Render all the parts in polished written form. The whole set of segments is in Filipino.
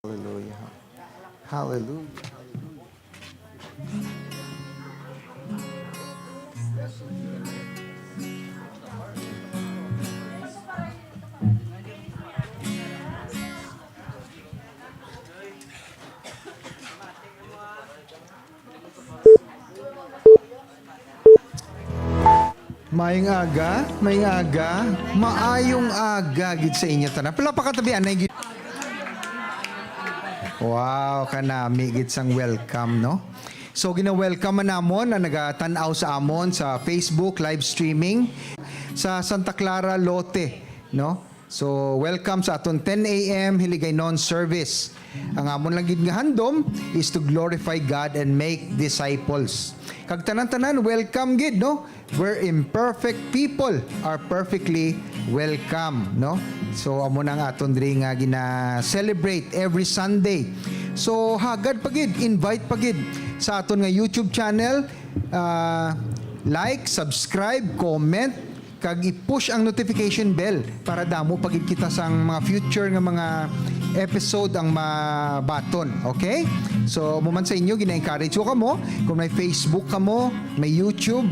Hallelujah. Hallelujah. Maayong aga, maayong aga gid sa inyo tanan. Pala pakatabi anay gid. Wow, kanami gid sang welcome, no? So gina-welcome man namon na nagatanaw sa amon sa Facebook live streaming sa Santa Clara Lote, no? So welcome sa aton 10 a.m. Hiligaynon service. Ang amon lang gid nga handom is to glorify God and make disciples. Kag tanan-tanan welcome gid, no? Where imperfect people are perfectly welcome, no? So amo nang aton diri nga gina-celebrate every Sunday. So hagad pagid, invite pagid sa aton nga YouTube channel, like, subscribe, comment, kag i-push ang notification bell para damo pagid kita sang mga future nga mga episode ang mabaton. Okay? So mo man sa inyo gina-encourage ko kamo kung may Facebook kamo, may YouTube,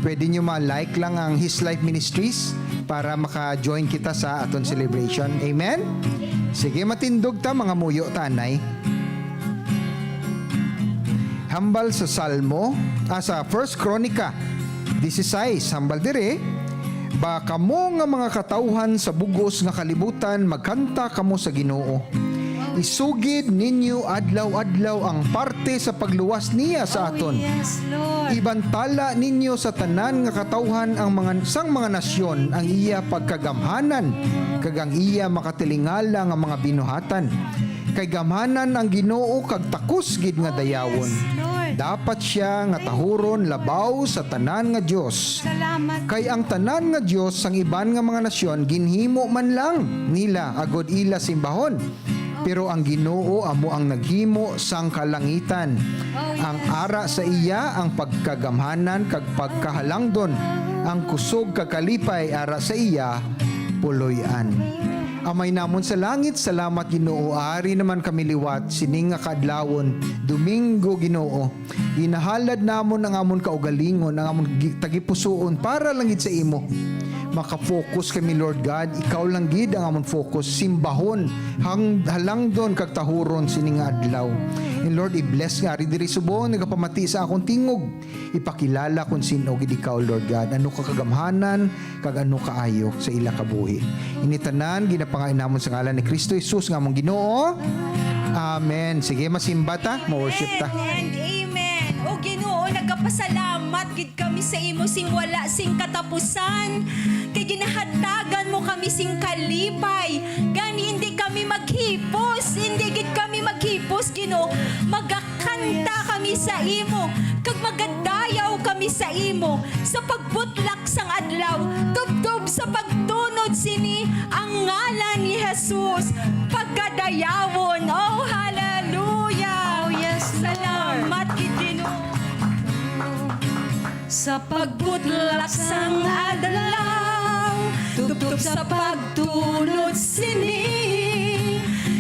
pwede nyo ma-like lang ang His Life Ministries para maka-join kita sa aton celebration. Amen? Sige, matindog ta mga muyo tanay. Hambal sa Salmo, sa First Chronica 16, hambal dire, ba kamo nga mga katawhan sa bugos nga kalibutan magkanta kamo sa Ginoo. Isugid ninyo adlaw-adlaw ang parte sa pagluwas niya sa aton. Yes, Lord. Ibantala ninyo sa tanan nga katawhan ang mga nasyon ang iya pagkagamhanan kag ang iya makatilingala nga mga binuhatan. Kay gamhanan ang Ginoo kag takos gid nga dayawon. Yes, Lord. Dapat siya nga tahuron labaw sa tanan nga Dios. Salamat. Kay ang tanan nga Dios sang iban nga mga nasyon ginhimo man lang nila agod ila simbahon. Pero ang Ginoo amo ang naghimo sang kalangitan. Ang ara sa iya ang pagkagamhanan kag pagkahalangdon. Ang kusog kag kalipay ara sa iya puloy-an. Amay namon sa langit, salamat Ginoo. Ari naman kami liwat sining nga kadlawon, Domingo Ginoo. Ginahalad namon ang amon kaugalingon, ang amon tagipusoon para langit sa imo. Maka-focus kami Lord God, ikaw lang gid ang amon focus, simbahon, halangdon kag tahuron sining nga adlaw. And Lord, i-bless nga ari diri subong nagapamati sa akong tingog. Ipakilala kung sino gid ikaw Lord God, ano ka kagamhanan kag ano kaayo sa ila kabuhi. Initanan ginapangain namon sa ngalan ni Kristo Jesus nga among Ginoo. Amen. Sige, masimba ta, ma-worship ta. And amen. O Ginoo, nagapasalamat gid kami sa imo sing wala sing katapusan. Kay ginahatagan mo kami sing kalipay. Gani hindi kami maghipos, hindi gid kami maghipos Ginoo. Magakanta kami sa imo, kag magadayaw kami sa imo sa pagbutlak sang adlaw. Tubtob sa pagtunod sini ang ngalan ni Jesus. Pagkadayawon. Oh, hallelujah. Oh, yes, salamat gid Ginoo. Sa pagbutlak sang adlaw, tubtob sa pagtunod sini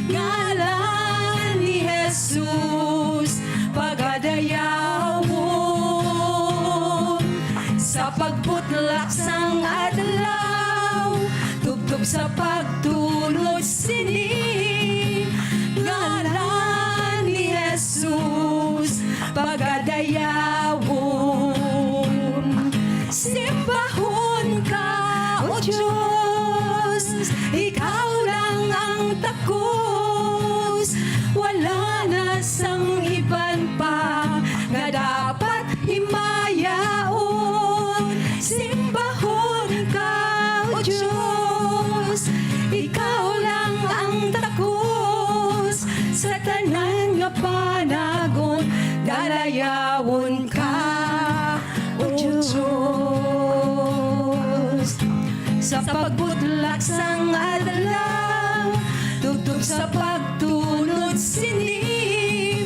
ngalan ni Jesus. Pagkadayawon sa pagbutlak sang adlaw, tubtob sa pagtunod sini ngalan ni Jesus. Pagkadayawon, simbahon ka o Diyos, ikaw lang ang takos. Wala na sang iban pa nga dapat himayaon. Simbahon ka o Diyos, ikaw lang ang takos. Sa tanan nga panagon, dalayawon ka o Diyos. Sa pagbutlak sang adlaw, tugtog sa pagtunod sini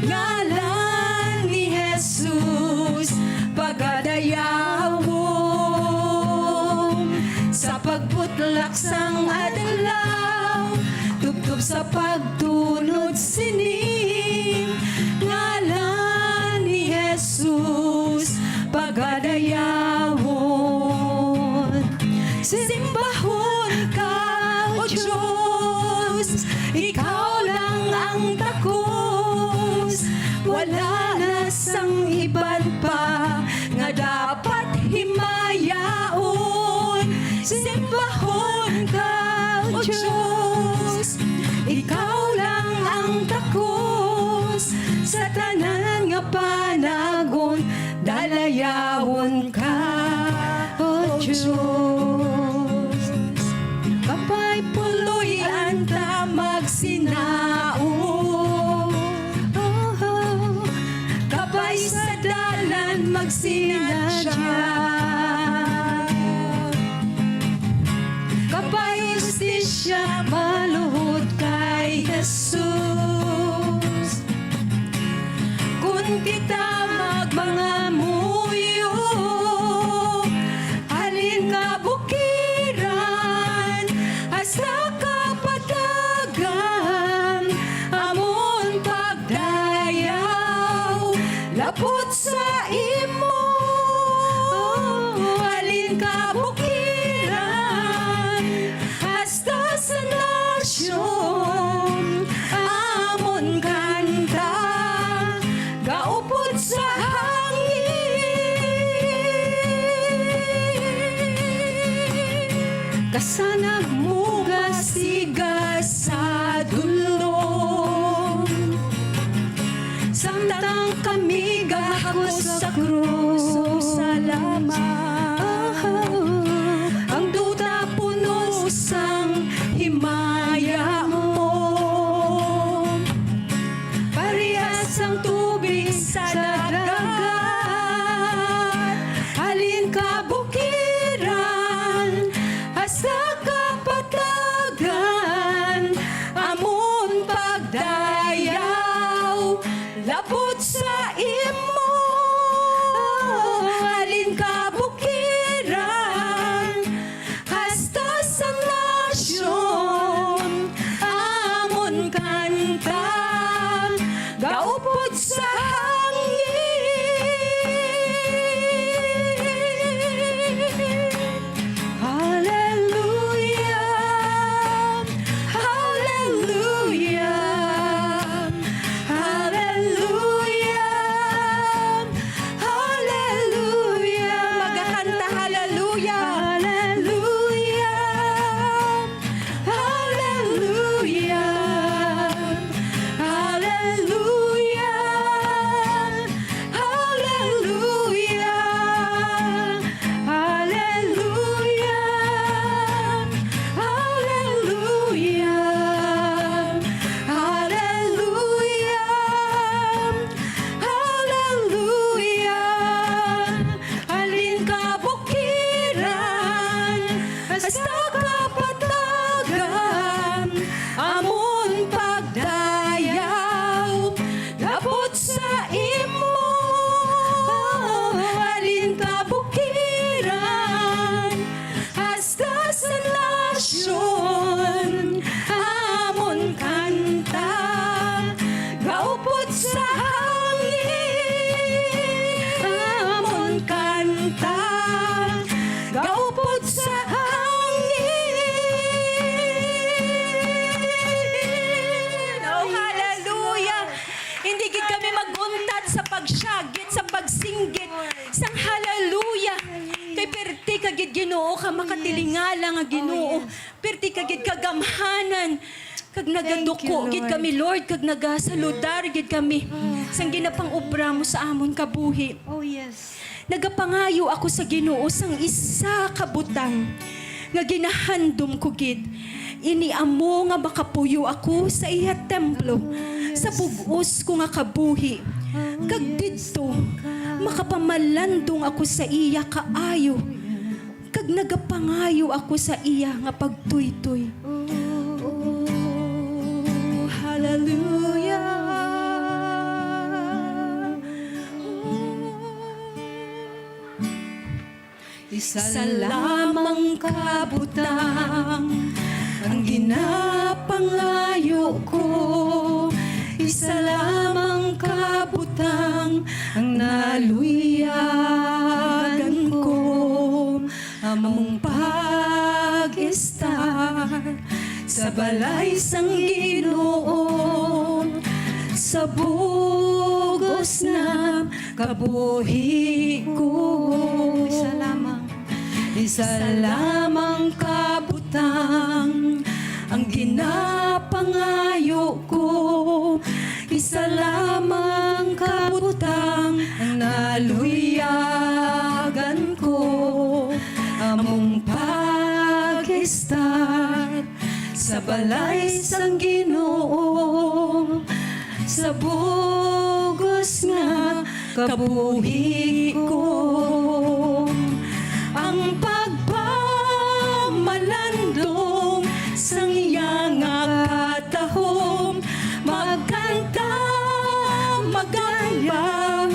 ngalan ni Jesus. Pagkadayawon sa pagbutlak sang adlaw, tugtog sa pagtunod sining ngalan ni Jesus pagadayawon. Simbahon ka, O Diyos, ikaw lang ang takos. Wala na sang iban pa nga dapat himayaon. Simbahon ka, O Diyos, ikaw lang ang takos. Sa tanan nga panagon, dalayawon ka, O Diyos. Kapay puloy anta magsinao, kapay sa dalan magsinadya, kapay justisya maluhod kay Jesus. Kung kita magmangamuyo, halin ka bukiran, asa ka patagan, amon pagdayaw, lapot sa imo. Halin ka bukiran, hasta sa nasyon, amon kanta, gaupod sa hangin. Kasanag mo gasiga sa dulong, samtang kami gahakos sa krus. Salamat. Ang duta puno sang himaya mo, parehas ang tubig sa dagat. Halin ka bukiran, hasta ka patagan, amon pagdayaw, lapot sa imo. Halin ka bukiran, hasta sa nasyon, amon kanta, gaupod sa hangin. Hallelujah, hallelujah, hallelujah, hallelujah. Magkakanta hallelujah, hallelujah, hallelujah, hallelujah, hallelujah, hallelujah, hallelujah, hallelujah. Halin ka bukiran, hasta ka patagan, amon pagdayaw, lapot sa imo. Halin ka bukiran, hasta sa nasyon, amon kanta, gaupod sa hangin. Amon kanta, gaupod sa hangin. Oh, hallelujah! Hindi gid kami maguntad sa pagsyagit, sa pagsinggit, sang hallelujah. Kay perti ka gid Ginoo, ka makatilingala nga Ginoo. Perti ka gid kagamhanan. Kag nagaduko gid kami, Lord, kag nagasaludar gid kami. Sang ginapang obra mo sa amon kabuhi. Oh, yes. Nagapangayo ako sa Ginoo sang isa ka butang nga ginahandom ko gid. Iniamo nga makapuyo ako sa iya templo, sa bugos ko nga kabuhi. Kag didto makapamalandong ako sa iya kaayo. Kag nagapangayo ako sa iya nga pagtuytoy. Oh, hallelujah. Isa lamang kabutang ang ginap ginapangayo ko, isa lamang kabutang ang naluyagan ko, among pag-estar sa balay sang Ginoo, sa bugos na kabuhi ko. Isa lamang kabutang ang ginapangayo ko, isa lamang kabutang ang naluyagan ko, among pag-estar sa balay sang Ginoo, sa bugos nga kabuhi ko. Ang pagpamalandong sang iyang katahom, magkanta, magaya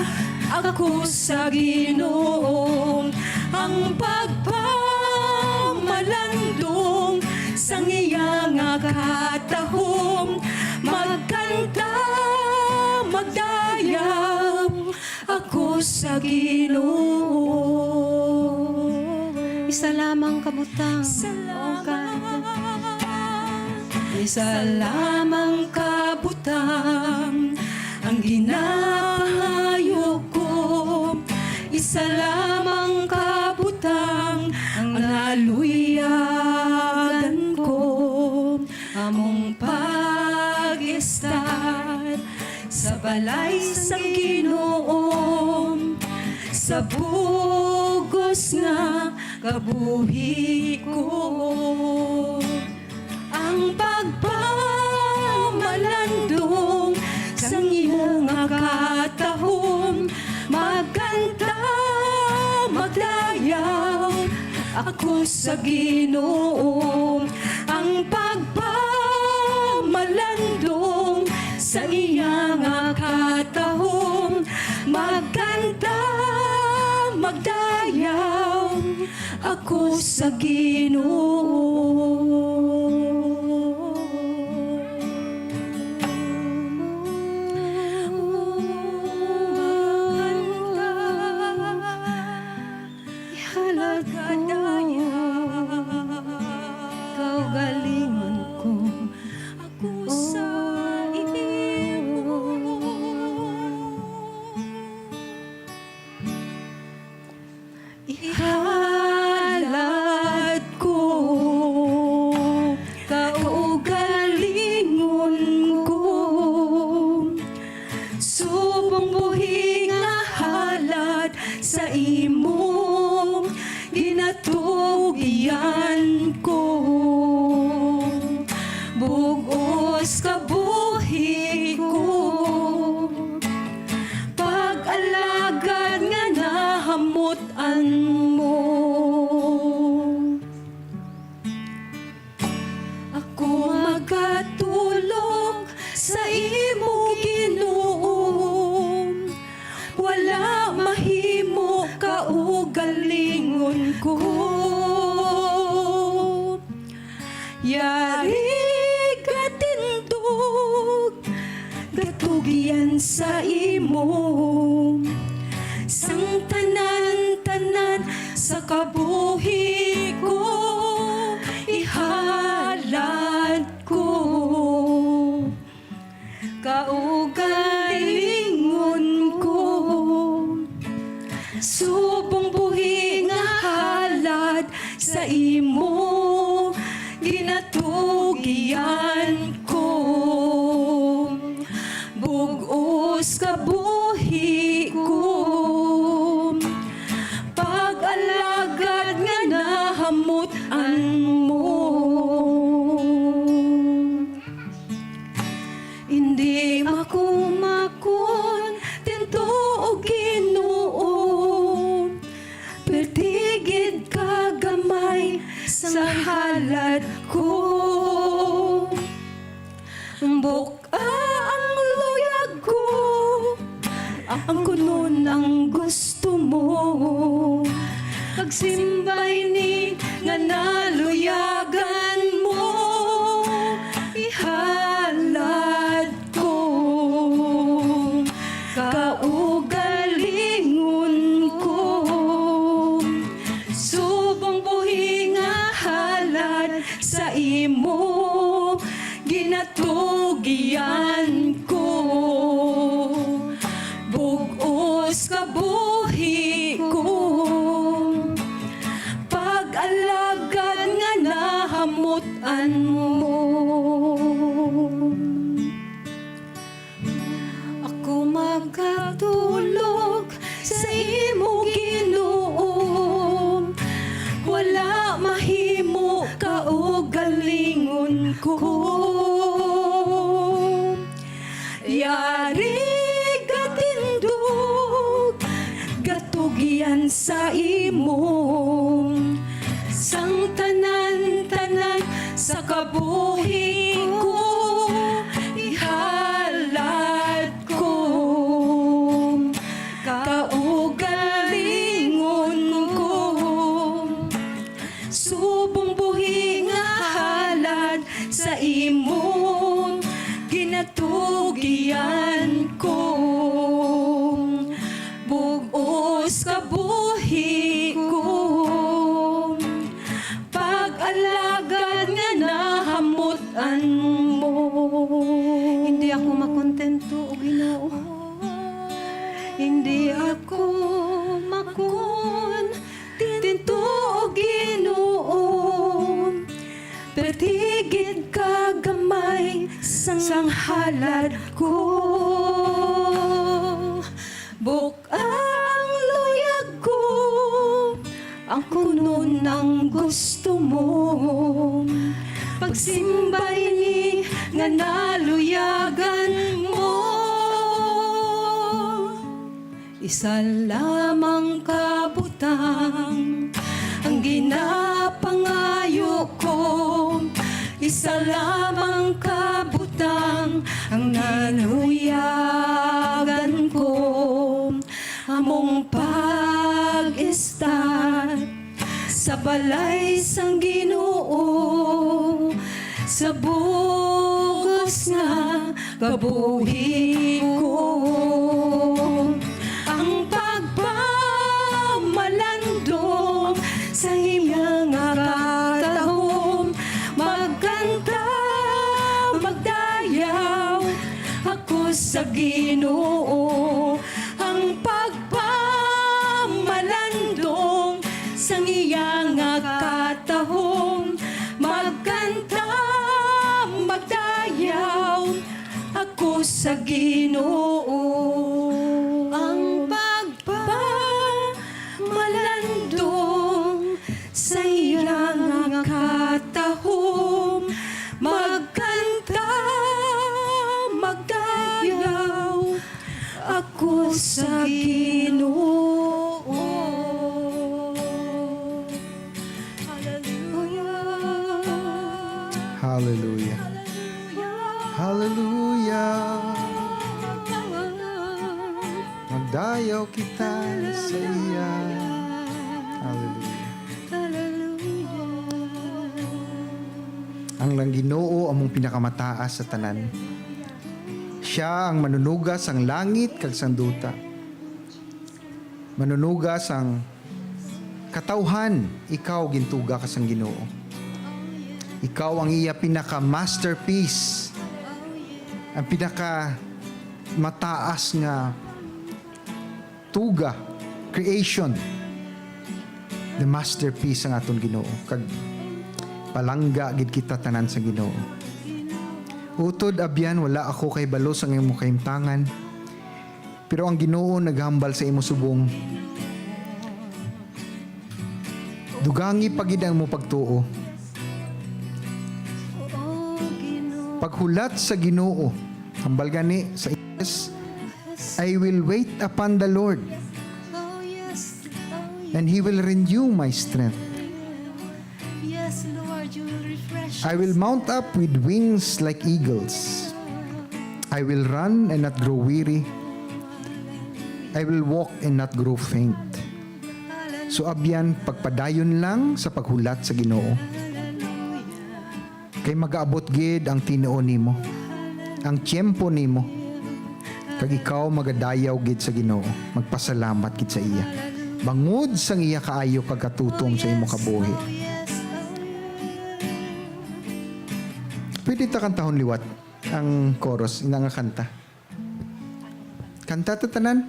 ako sa Ginoo. Ang pagpamalandong sang iyang katahom, magkanta, magdayang ako sa Ginoo. Isa lamang kabutang. Isa lamang kabutang ang ginapangayo ko, isa lamang kabutang ang naluyagan ko, among pag-estar sa balay sang Ginoo, sa bugos nga kabuhi ko. Ang pagpamalandong sang imong katahom, magkanta, magdayaw ako sa Ginoo. Ang pagpamalandong sa iyang katahom, magkanta, magdayaw ako sa Ginoo. Kaugalingon ko. Ako sa imo. Ihalad ko kaugalingon ko, subong buhi nga halad sa imo ginatugian ko, bugos kabuhi ko, pag-alagad nga nahamutan mo. Ako magatulog sa imo Ginoo, wala mahimo kaugalingon ko. Yari katindog, gatugian sa imo, sang tanan-tanan sa kabuhi ko, ihalad ko. Kaugalingon ko, subong buhi nga halad sa imo ginatugian ko, bugos kabuhi ko, pag-alagad nga nahamutan mo. Hindi makumakon tinto o Ginoo, pertigid kagamay sa halad ko. Buka ang luyag ko, ang kunon ang gusto mo, pagsimbay ni nga naluyagan mo, gitugian ko, bugos kabuhi ko, pag-alagad nga nahamutan mo. Ako magkatulog sa imo Ginoo, wala mahimo ka o galingon ko. Yari gatindog, gatugyan sa imo, sang tanan-tanan sa kabuhi ko, ihalad ko, kaugalingon ko, subong buhi nga halad sa imo, ginatugyan ko, bugos kabuhi ko, pag-alagad nga nahamutan mo. Hindi ako makontento, O Ginoo. Hindi ako makontento, O Ginoo. Pertigid ka gamay sang halad ko. Bukang luyag ko, ang kuno ng gusto mo. Pagsimbay ni nga naluyagan mo, isa lamang kabutang ang ginapangayo ko, isa lamang kabutang ang naluyagan ko, among pag-istat sa balay sang Ginoo, sa bugos nga kabuhi ko, ang pagpamalandong sa iyang katahom, magkanta, magdayaw ako sa Ginoo, ang pagpamalandong sa iyang katahom, magkanta, magdayaw ako sa Ginoo, ang pagpamalandong sa iyang katahom, magkanta, magdayaw ako sa Ginoo. Hallelujah. Hallelujah. Magdayaw kita sa iya. Hallelujah. Ang lang Ginoo among pinakamataas sa tanan. Siya ang manunugas ang langit kag sang duta. Manunugas ang katawhan, ikaw gintuga ka sang Ginoo. Ikaw ang iya pinaka-masterpiece. Ang pinaka-mataas nga tuga, creation. The masterpiece ang aton Ginoo. Kag palangga gid kita tanan sa Ginoo. Utod abyan wala ako kay balos ang imong kahimtangan. Pero ang Ginoo naghambal sa imo subong. Dugangi pagid ang mo pagtuo. Paghulat sa Ginoo, hambal gani sa Yes, I will wait upon the Lord, and He will renew my strength. Yes, Lord, you will refresh I will mount up with wings like eagles. I will run and not grow weary. I will walk and not grow faint. So abyan, pagpadayon lang sa paghulat sa Ginoo. Kay mag-aabot gid ang tinuon nimo, ang tiyempo nimo, kag ikaw magadayaw gid sa Ginoo, magpasalamat gid sa iya, bangod sang iya kaayo kag katutom sa imo kabuhi. Pwede ta kantahon liwat. ang chorus, ina nga kanta. Kanta to tanan.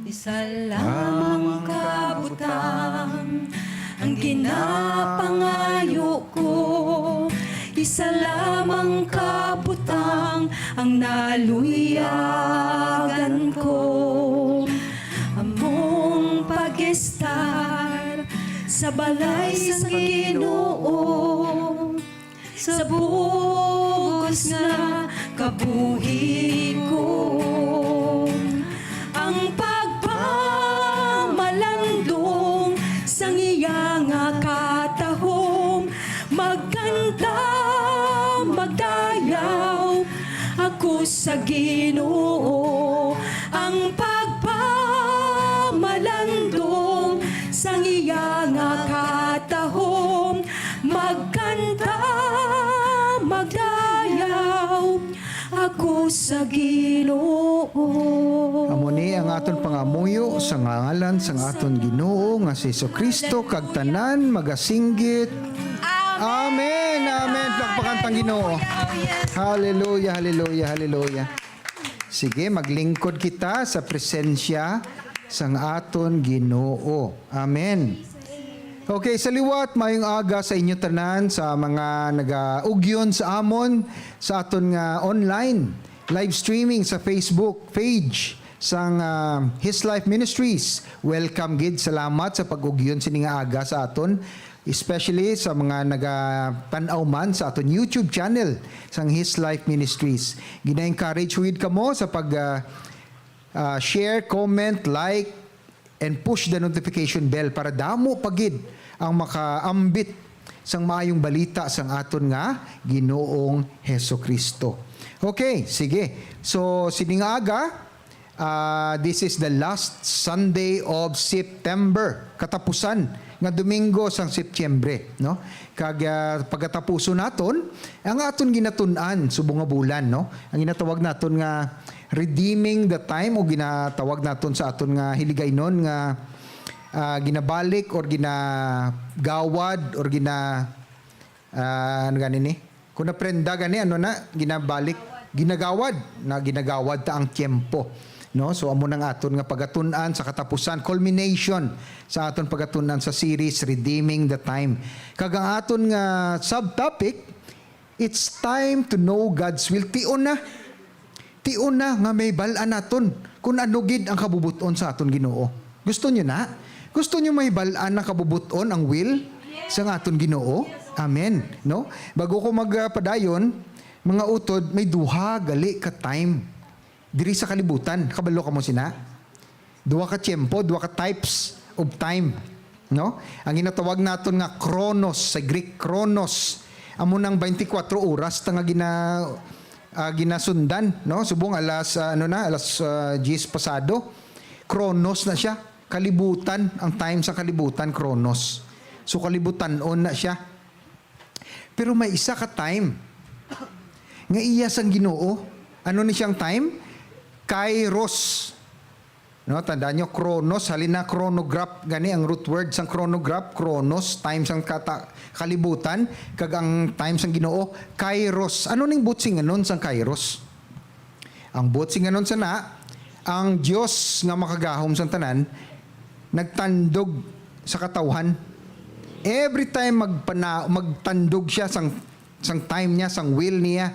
Isa lamang kabutang ang ginapangayo ko. Isa lamang kabutang ang naluyagan ko. Among pag-estar sa balay sa Ginoo, sa bugos na kabuhi ko. Ang pagpamalandong sang iya nga katahom, magkanta, magdayaw ako sa Ginoo. Ang pagpamalandong sang iya nga katahom, magkanta, magdayaw ako sa Ginoo. Amo ni ang aton pangamuyo sa ngalan sang aton Ginoo nga si Jesucristo kag tanan magasinggit. Amen. Amen. Plakpakantang Ginoo. Hallelujah, hallelujah, hallelujah. Sige, maglingkod kita sa presensya sang aton Ginoo. Amen. Okay, sa liwat, mayong aga sa inyo tanan, sa mga nag-ugyon sa amon, sa aton nga online, live streaming sa Facebook page sang His Life Ministries. Welcome gid, salamat sa pag-ugyon sini nga aga sa aton, especially sa mga naga-tanaw man sa aton YouTube channel sang His Life Ministries. Gina-encourage with kamo sa pag share, comment, like, and push the notification bell para damo pagid ang makaambit sang maayong balita sang aton nga Ginoong Hesukristo. Okay, sige. So, sining aga, this is the last Sunday of September. Katapusan nga Domingo sang Setyembre, no? Kag pagkatapuso naton, ang aton ginatun-an subong nga bulan, no? Ang ginatawag naton nga redeeming the time o ginatawag naton sa aton nga hiligaynon nga ginabalik or ginagawad or ano gani ni? Kung naprenda gani ano na ginabalik, ginagawad ta ang tiempo. No? So amo nang aton nga pagatun-an sa katapusan, culmination sa aton pagatun-an sa series Redeeming the Time. Kag ang aton nga subtopic, it's time to know God's will. Tion na nga may balaan naton kung ano gid ang kabubuton sa aton Ginoo. Gusto niyo na? Gusto niyo may balaan na kabubuton ang will sa aton Ginoo? Amen. No? Bago ko magpadayon, mga utod, may duha gali ka time diri sa kalibutan. Kabalo ka mo sina? Duha ka tiempo, duha ka types of time. No? Ang ginatawag naton nga chronos, sa Greek chronos. Amo nang 24 oras ta nga ginasundan, no? Subong alas 10 pasado. Chronos na siya. Kalibutan, ang time sa kalibutan chronos. So kalibutan on na siya. Pero may isa ka time nga iya sang Ginoo. Ano ni siyang time? Kairos. No, tandaan nyo, chronos, halina chronograph, gani ang root word sang chronograph, chronos, time sang kalibutan, kag ang time sang Ginoo, kairos. Ano ning butsing anon sang kairos? Ang butsing anon sana, ang Dios nga makagahom sang tanan, nagtandog sa katawhan. Every time magtandog siya sang time niya, sang will niya,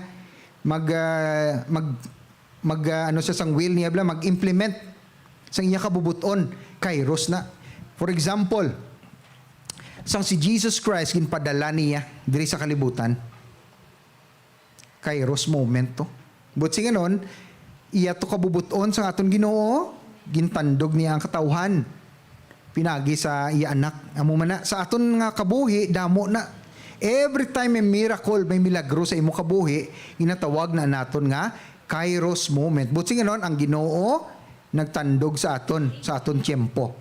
ano siya sang will niya, mag-implement sang iya kabubuton, kairos na. For example, sang si Jesus Christ ginpadala niya diri sa kalibutan, kairos moment to. But sing anon, iya to kabubuton sa aton Ginoo, gintandog niya ang katawhan, pinagi sa iya anak. Amo man na sa aton nga kabuhi, damo na. Every time may miracle, may milagro sa imo kabuhi, ginatawag na naton nga kairos moment. But sing anon, ang Ginoo nagtandog sa aton tiempo.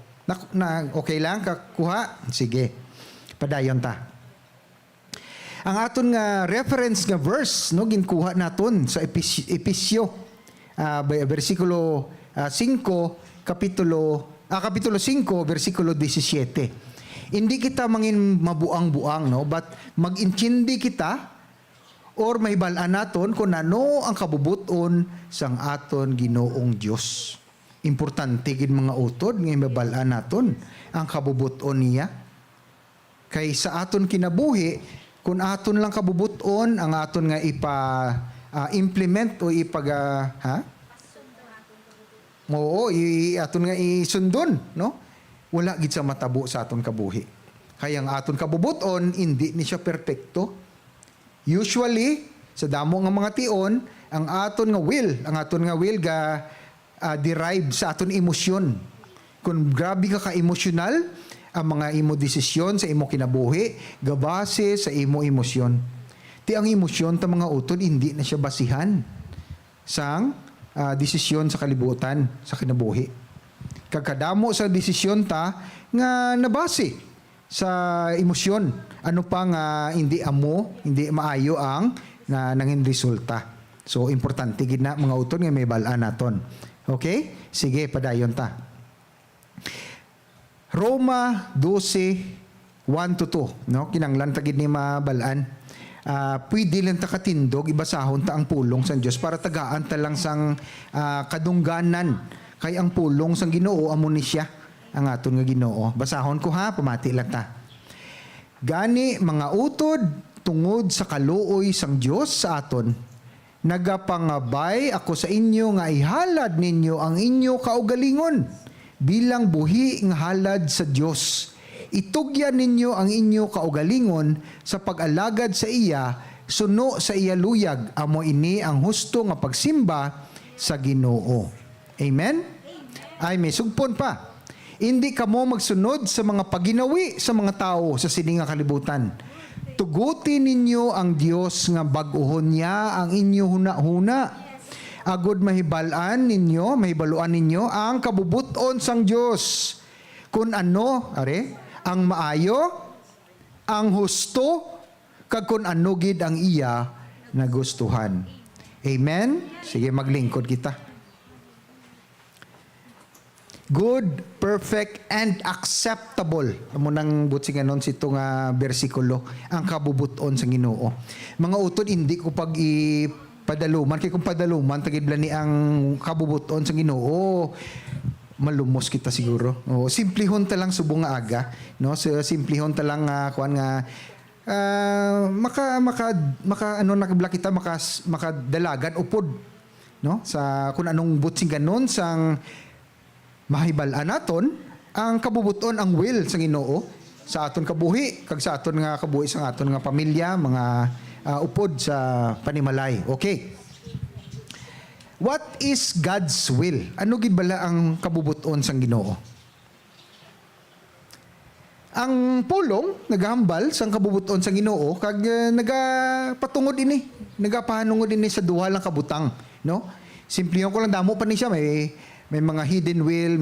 Okay lang kakuha? Sige. Padayon ta. Ang aton nga reference nga verse, no, ginkuha naton sa Episyo versikulo 5 kapitulo 5 versikulo 17. Hindi kita mangin mabuang-buang, no? But mag-intindi kita or mahibalaan naton kung ano ang kabubuton sang aton Ginoong Dios. Importante gid mga utod nga mahibalaan naton ang kabubuton niya. Kay sa aton kinabuhi, kung aton lang kabubuton ang aton nga implement o aton nga isundon, no? Wala gid sa matabo sa aton kabuhi. Kaya ang aton kabubuton hindi ni siya perpekto. Usually sa damo nga mga tion, ang aton nga will derive sa aton emosyon. Kung grabe ka emosyonal, ang mga imo desisyon sa imo kinabuhi gabase sa imo emosyon. Ti ang emosyon ta mga utod hindi na siya basihan sang desisyon sa kalibutan sa kinabuhi. Kagkadamo sa desisyon ta nga nabase sa emosyon. Ano pa nga hindi maayo ang nangin resulta. So importante gid na mga utod nga may balaan naton. Okay? Sige, padayon ta. Roma 12, 1-2, no? Kinanglan ta gid ni mabalaan. Pwede lang ta katindog, ibasahon ta ang pulong sa Dios para tagaan ta lang sang kadungganan. Kay ang pulong sang Ginoo amo ni siya ang aton nga Ginoo. Basahon ko ha, pamati lang ta. Gani mga utod tungod sa kaluoy sang Dios sa aton, nagapangabay ako sa inyo nga ihalad ninyo ang inyo kaugalingon bilang buhi nga halad sa Dios. Itugyan ninyo ang inyo kaugalingon sa pag-alagad sa iya, suno sa iya luyag, amo ini ang husto nga pagsimba sa Ginoo. Amen? Ay may sugpon pa. Hindi kamo magsunod sa mga paginawi sa mga tao sa sining nga kalibutan. Tuguti ninyo ang Dios nga bag-ohon niya ang inyo huna-huna. Agod mahibaluan ninyo ang kabubuton sang Dios. Kung ano, ang maayo, ang husto, kag kung ano gid ang iya nagustuhan. Amen? Sige, maglingkod kita. Good, perfect, and acceptable. Amo nang butsingan nun sito nga bersikulo, ang kabubuton sa Ginoo. Mga utod, hindi ko padaluman, kay kung padaluman, tagidla ni ang kabubuton sa Ginoo, malumos kita siguro. Simplihon ta lang subong nga aga, no? So, simplihon ta lang kuan nga nakabla kita makadalagan upod, no? Sa kung anong butsingan nun sang mahibalaan naton ang kabubuton, ang will sa Ginoo sa aton kabuhi kag sa aton nga kabuhi sa aton nga pamilya, mga upod sa panimalay. Okay. What is God's will? Ano gid bala ang kabubuton sang Ginoo? Ang pulong nagahambal sang kabubuton sang Ginoo kag nagapatungod nagapahanungod ini sa duha lang kabutang, no? Simplihan ko lang, damo pa ni siya, may mga hidden will,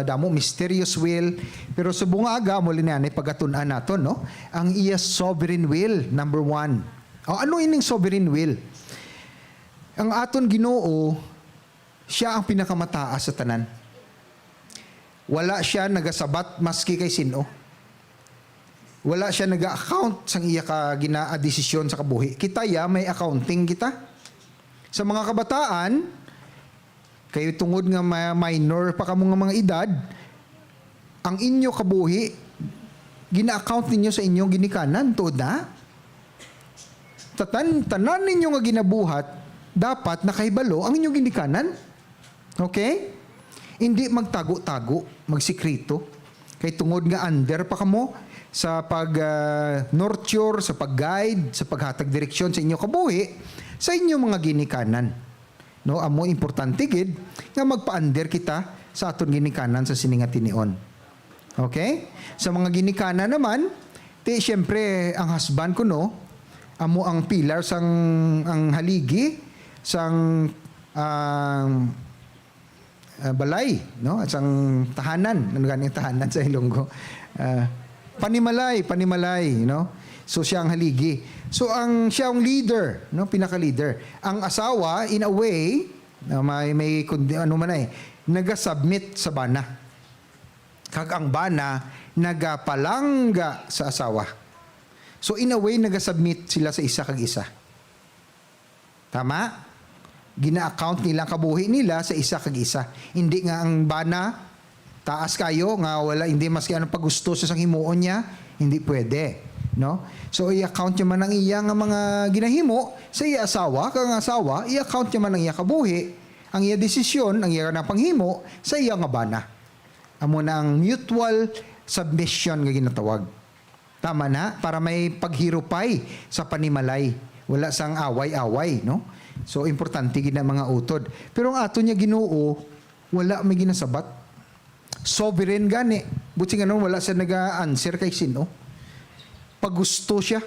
damo mysterious will, pero sa bungaga mo linanay pagatun-an naton, no? Ang iya sovereign will, number 1. Ano ining sovereign will? Ang aton Ginoo, siya ang pinakamataas sa tanan. Wala siya nagasabat maski kay sino. Wala siya naga-account sang iya ka desisyon sa kabuhi. Kita may accounting kita. Sa mga kabataan, kayo tungod nga minor pa kamo nga mga edad, ang inyo kabuhi, gina-account ninyo sa inyong ginikanan, tuod na. Tanan ninyo nga ginabuhat, dapat nakahibalo ang inyong ginikanan. Okay? Hindi magtago-tago, magsikrito. Kay tungod nga under pa kamo sa pag-nurture, sa pag-guide, sa paghatag direksyon sa inyong kabuhi, sa inyong mga ginikanan. No, amo importante gid nga magpa-under kita sa aton ginikanan sa sininga tinion. Okay? Sa mga ginikanan naman, syempre ang husband ko, no, amo ang pillar sang ang haligi sang balay, no, at sang tahanan, ano ganing tahanan sa Ilonggo. Panimalay, no? So siya ang haligi. So siya ang leader, no, pinaka-leader. Ang asawa in a way, may nagasubmit sa bana. Kag ang bana nagapalangga sa asawa. So in a way, nagasubmit sila sa isa kag isa. Tama? Gina-account nila ang kabuhi nila sa isa kag isa. Hindi nga ang bana, taas kayo, nga wala, hindi maski anong paggusto sa sang himuon niya, hindi pwede. No? So i-account niya man ang iya nga mga ginahimo sa iya asawa, kang asawa, i-account niya man ang iya kabuhi, ang iya desisyon, ang iya na panghimo sa iya nga bana. Amo na ang mutual submission nga ginatawag. Tama na, para may paghirupay sa panimalay. Wala sang away-away, no? So, importante gina mga utod. Pero ang ato niya Ginoo, wala may ginasabat. Sovereign gani. Buti nga nun, wala siya nag-answer kay sino. Pag gusto siya.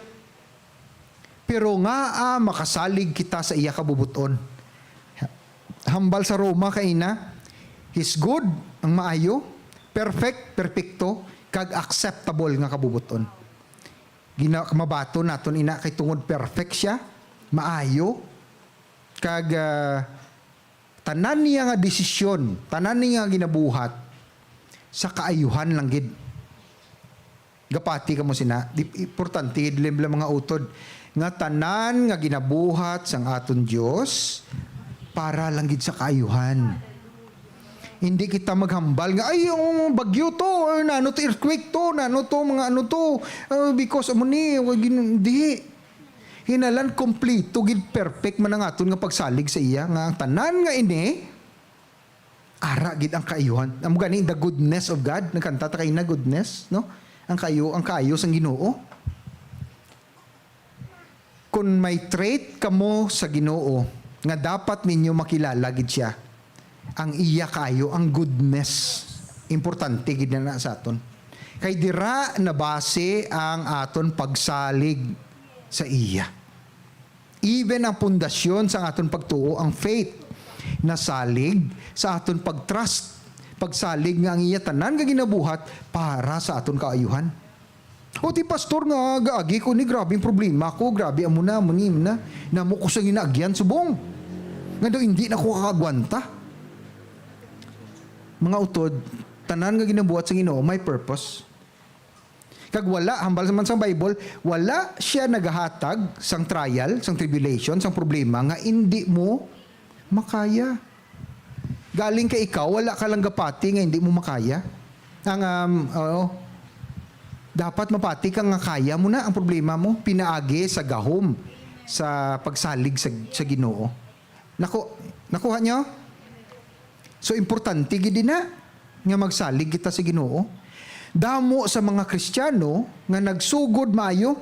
Pero nga, makasalig kita sa iya kabubuton. Hambal sa Roma kay na, He's good, ang maayo, perfect, perfecto, kag acceptable nga kabubuton. Mabato naton ina kay tungod perfect siya, maayo, kag tanan niya nga desisyon, tanan niya nga ginabuhat sa kaayuhan lang gid. Gapati kamo sina, importante gid mga utod nga tanan nga ginabuhat sang aton Dios para lang gid sa kaayuhan. Hindi kita maghambal nga, ay, yung bagyo to, or nano to, earthquake to, nano to, mga ano to, because amo ni, hindi. Hinalan kompleto, gid perfect man ang aton nga pagsalig sa iya, nga ang tanan nga ini, ara gid ang kaayuhan. Amo gani, the goodness of God, nagkanta ta kay na goodness, no? Ang kaayos ang Ginoo. Kung may trait kamo sa Ginoo, nga dapat ninyo makilala gid siya, ang iya kayo, ang goodness. Importante gid na sa aton. Kay dira na base ang aton pagsalig sa iya. Even ang pundasyon sa aton pagtuo, ang faith, nasalig sa aton pagtrust. Pagsalig nga ang iya tanan nga ginabuhat para sa aton kaayuhan. O ti pastor nga gaagi ko ni grabing problema ko, grabe amo na, namo ko sa ginaagyan subong. Nga daw hindi na ko kakagwanta. Mga utod, tanan nga ginabuhat sa Ginoo may purpose. Kag wala, hambal man sa Bible, wala siya nagahatag sang trial, sang tribulation, sang problema nga hindi mo makaya. Galing ka ikaw, wala ka lang gapati nga hindi mo makaya. Dapat mapati ka nga kaya mo na ang problema mo, pinaagi sa gahom, sa pagsalig sa Ginoo. Nakuha nyo? So, importante gid na nga magsalig kita sa Ginoo. Damo sa mga Kristiyano nga nagsugod maayo,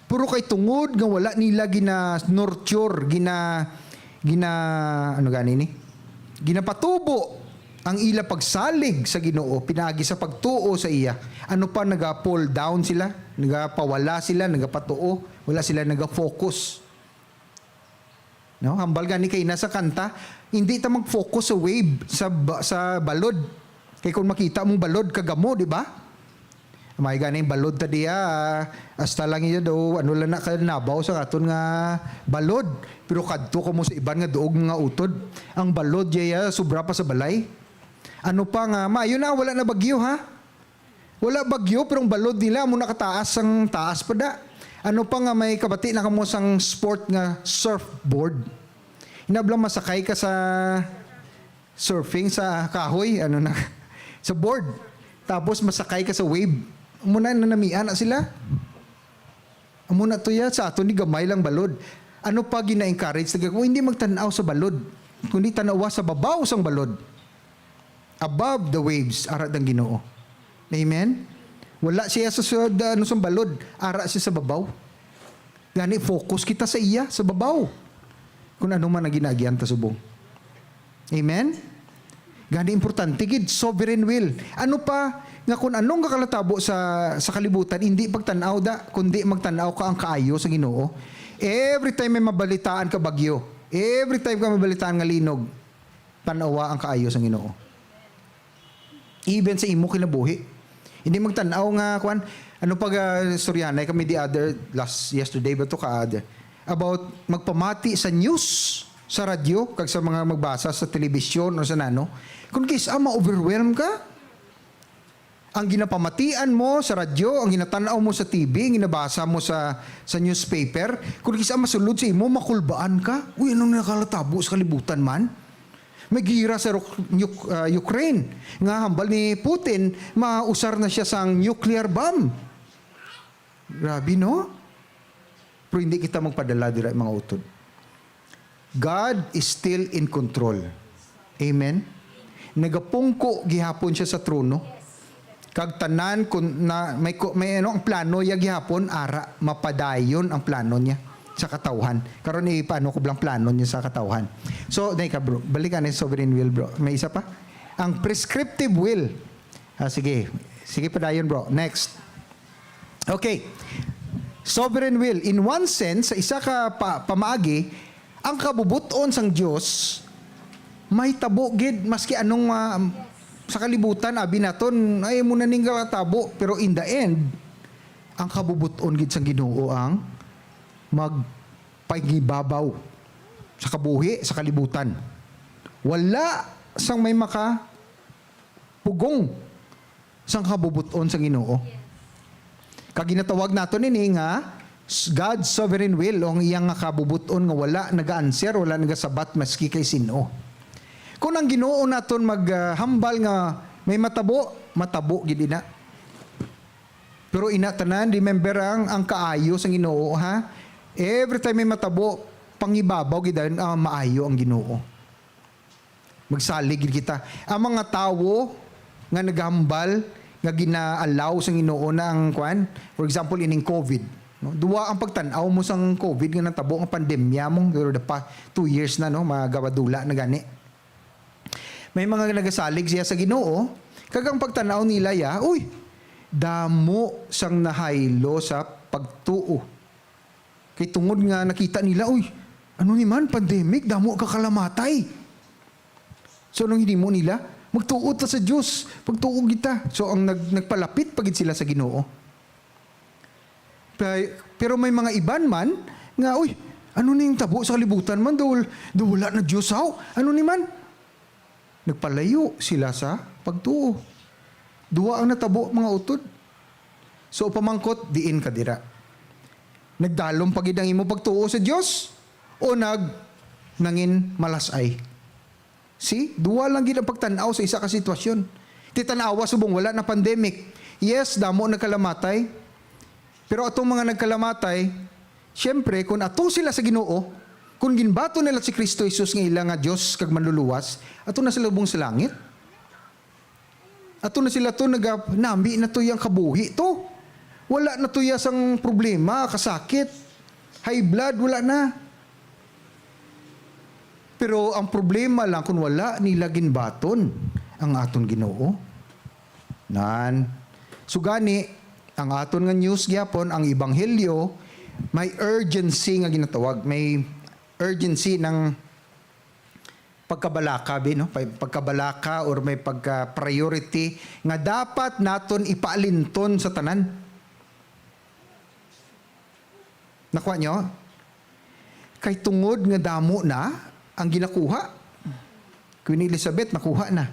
puro kay tungod nga wala nila gina-nurture, ginapatubo ang ila pagsalig sa Ginoo, pinaagi sa pagtuo sa iya. Ano pa, naga-pull down sila, nagapawala sila, nagapatuo, wala sila naga-focus. No, hambal gani kay nasa kanta, hindi ta mag-focus sa wave sa balod. Kay kung makita mong balod kagamo, di ba? May gani balod ta diya, hasta lang iya daw ano lang na nabaw sa aton nga balod. Pero kadto ko mo sa iban nga duog nga utod. Ang balod diya sobra pa sa balay. Ano pa nga, maayo na wala na bagyo ha? Wala bagyo pero ang balod nila mo nakataas ang taas pa da. Ano pa nga may kabati na kamo sang sport nga surfboard. Hinablang masakay ka sa surfing sa kahoy, sa board. Tapos masakay ka sa wave. Muna nanamian na sila. Muna to ya, sa ato ni gamay lang balod. Ano pa gina-encourage? Kung hindi magtanaw sa balod, kundi tanawa sa babaw sang balod. Above the waves, arat ang Ginoo. Amen? Wala siya sa balod, ara siya sa babaw. Gani, focus kita sa iya, sa babaw. Kung ano man na ginagyan ta subong. Amen? Gani, importante gid, sovereign will. Ano pa, nga kung anong kakalatabo sa kalibutan, hindi pagtanaw da, kundi magtanaw ka ang kaayo sa Ginoo. Every time may mabalitaan ka bagyo, every time ka mabalitaan nga linog, tanawa ang kaayo sa Ginoo. Even sa imo kinabuhi. Hindi magtanaw nga kuan ano pag storyanay kami yesterday ba to about magpamati sa news sa radyo kag sa mga magbasa sa telebisyon o sa nano kung kis ma-overwhelm ka ang ginapamatian mo sa radyo, ang ginatanaw mo sa TV, ang ginabasa mo sa newspaper, kung kisa masulod sa imo, makulbaan ka. Uy, anong nakalatabo sa kalibutan man? May gira sa Ukraine. Nga hambal ni Putin, mausar na siya sang nuclear bomb. Grabe, no? Pero hindi kita magpadala dira mga utod. God is still in control. Amen? Nagapungko gihapon siya sa trono. Kag tanan kun na may ano ang plano ya gihapon ara mapadayon ang plano niya sa katawhan. Karon paano ko blang plano niya sa katawhan. So, ka bro, balikan ni sovereign will bro. May isa pa? Ang prescriptive will. Sige. Sige pa dayon bro. Next. Okay. Sovereign will. In one sense, sa isa ka pamaagi, ang kabubuton sang Dios may tabo gid maski anong sa kalibutan, abi naton, ay muna ning tabo. Pero in the end, ang kabubuton gid sang Ginoo ang magpagibabaw sa kabuhi, sa kalibutan. Wala sang may pugong sang kabubuton sang Ginoo. Kag ginatawag naton ini nga God's sovereign will o ang iyang kabubuton nga wala naga-answer, wala nagasabat maski kay sino. Kung ang Ginoo naton maghambal nga may matabo gid ina. Pero ina tanan, remember ang kaayo sa Ginoo ha. Every time may matabo, pangibabaw gid maayo ang Ginoo. Magsalig gid kita. Ang mga tawo nga naghambal nga gina-allow sa Ginoo na ang for example ining COVID. No? Duwa ang pagtan-aw mo sang COVID nga natabo ang pandemya mo, pero pa 2 years na no, magawadula na gani. May mga nagasalig siya sa Ginoo, kagang pagtanaw nila uy, damo sang nahaylo sa pagtuo. Kay tungod nga nakita nila, uy, ano ni man, pandemic, damo kakalamatay. So, nung hindi mo nila, magtuo ta sa Diyos, pagtuo kita. So, ang nagpalapit pagid sila sa Ginoo. Pero may mga iban man, nga, uy, ano ni yung tabo sa kalibutan man, wala na Diyos, ano ni man? Nagpalayo sila sa pagtuo. Duwa ang natabo mga utod. So pamangkot, diin ka dira. Nagdalom pagid ang imo pagtuo sa Dios o nangin malasay. See? Duwa lang gid ang pagtan-aw sa isa ka sitwasyon. Titanawa subong wala na pandemic. Yes, damo nagkalamatay. Pero atong mga nagkalamatay, syempre kung ato sila sa Ginoo, kung ginbato nila si Kristo Jesus nga ilang nga Diyos kag manluluwas, ato na sila bung sa langit. Ato na sila to nambi na to yung kabuhi to. Wala na to sang problema, kasakit, high blood, wala na. Pero ang problema lang kung wala nila ginbaton ang aton Ginoo. Sugani, ang aton nga news gyapon, ang ebanghelyo, may urgency nga ginatawag, may urgency ng pagkabalaka, no? Pagkabalaka or may pagka-priority nga dapat naton ipaalinton sa tanan. Nakuha nyo? Kay tungod nga damo na ang ginakuha. Queen Elizabeth, nakuha na.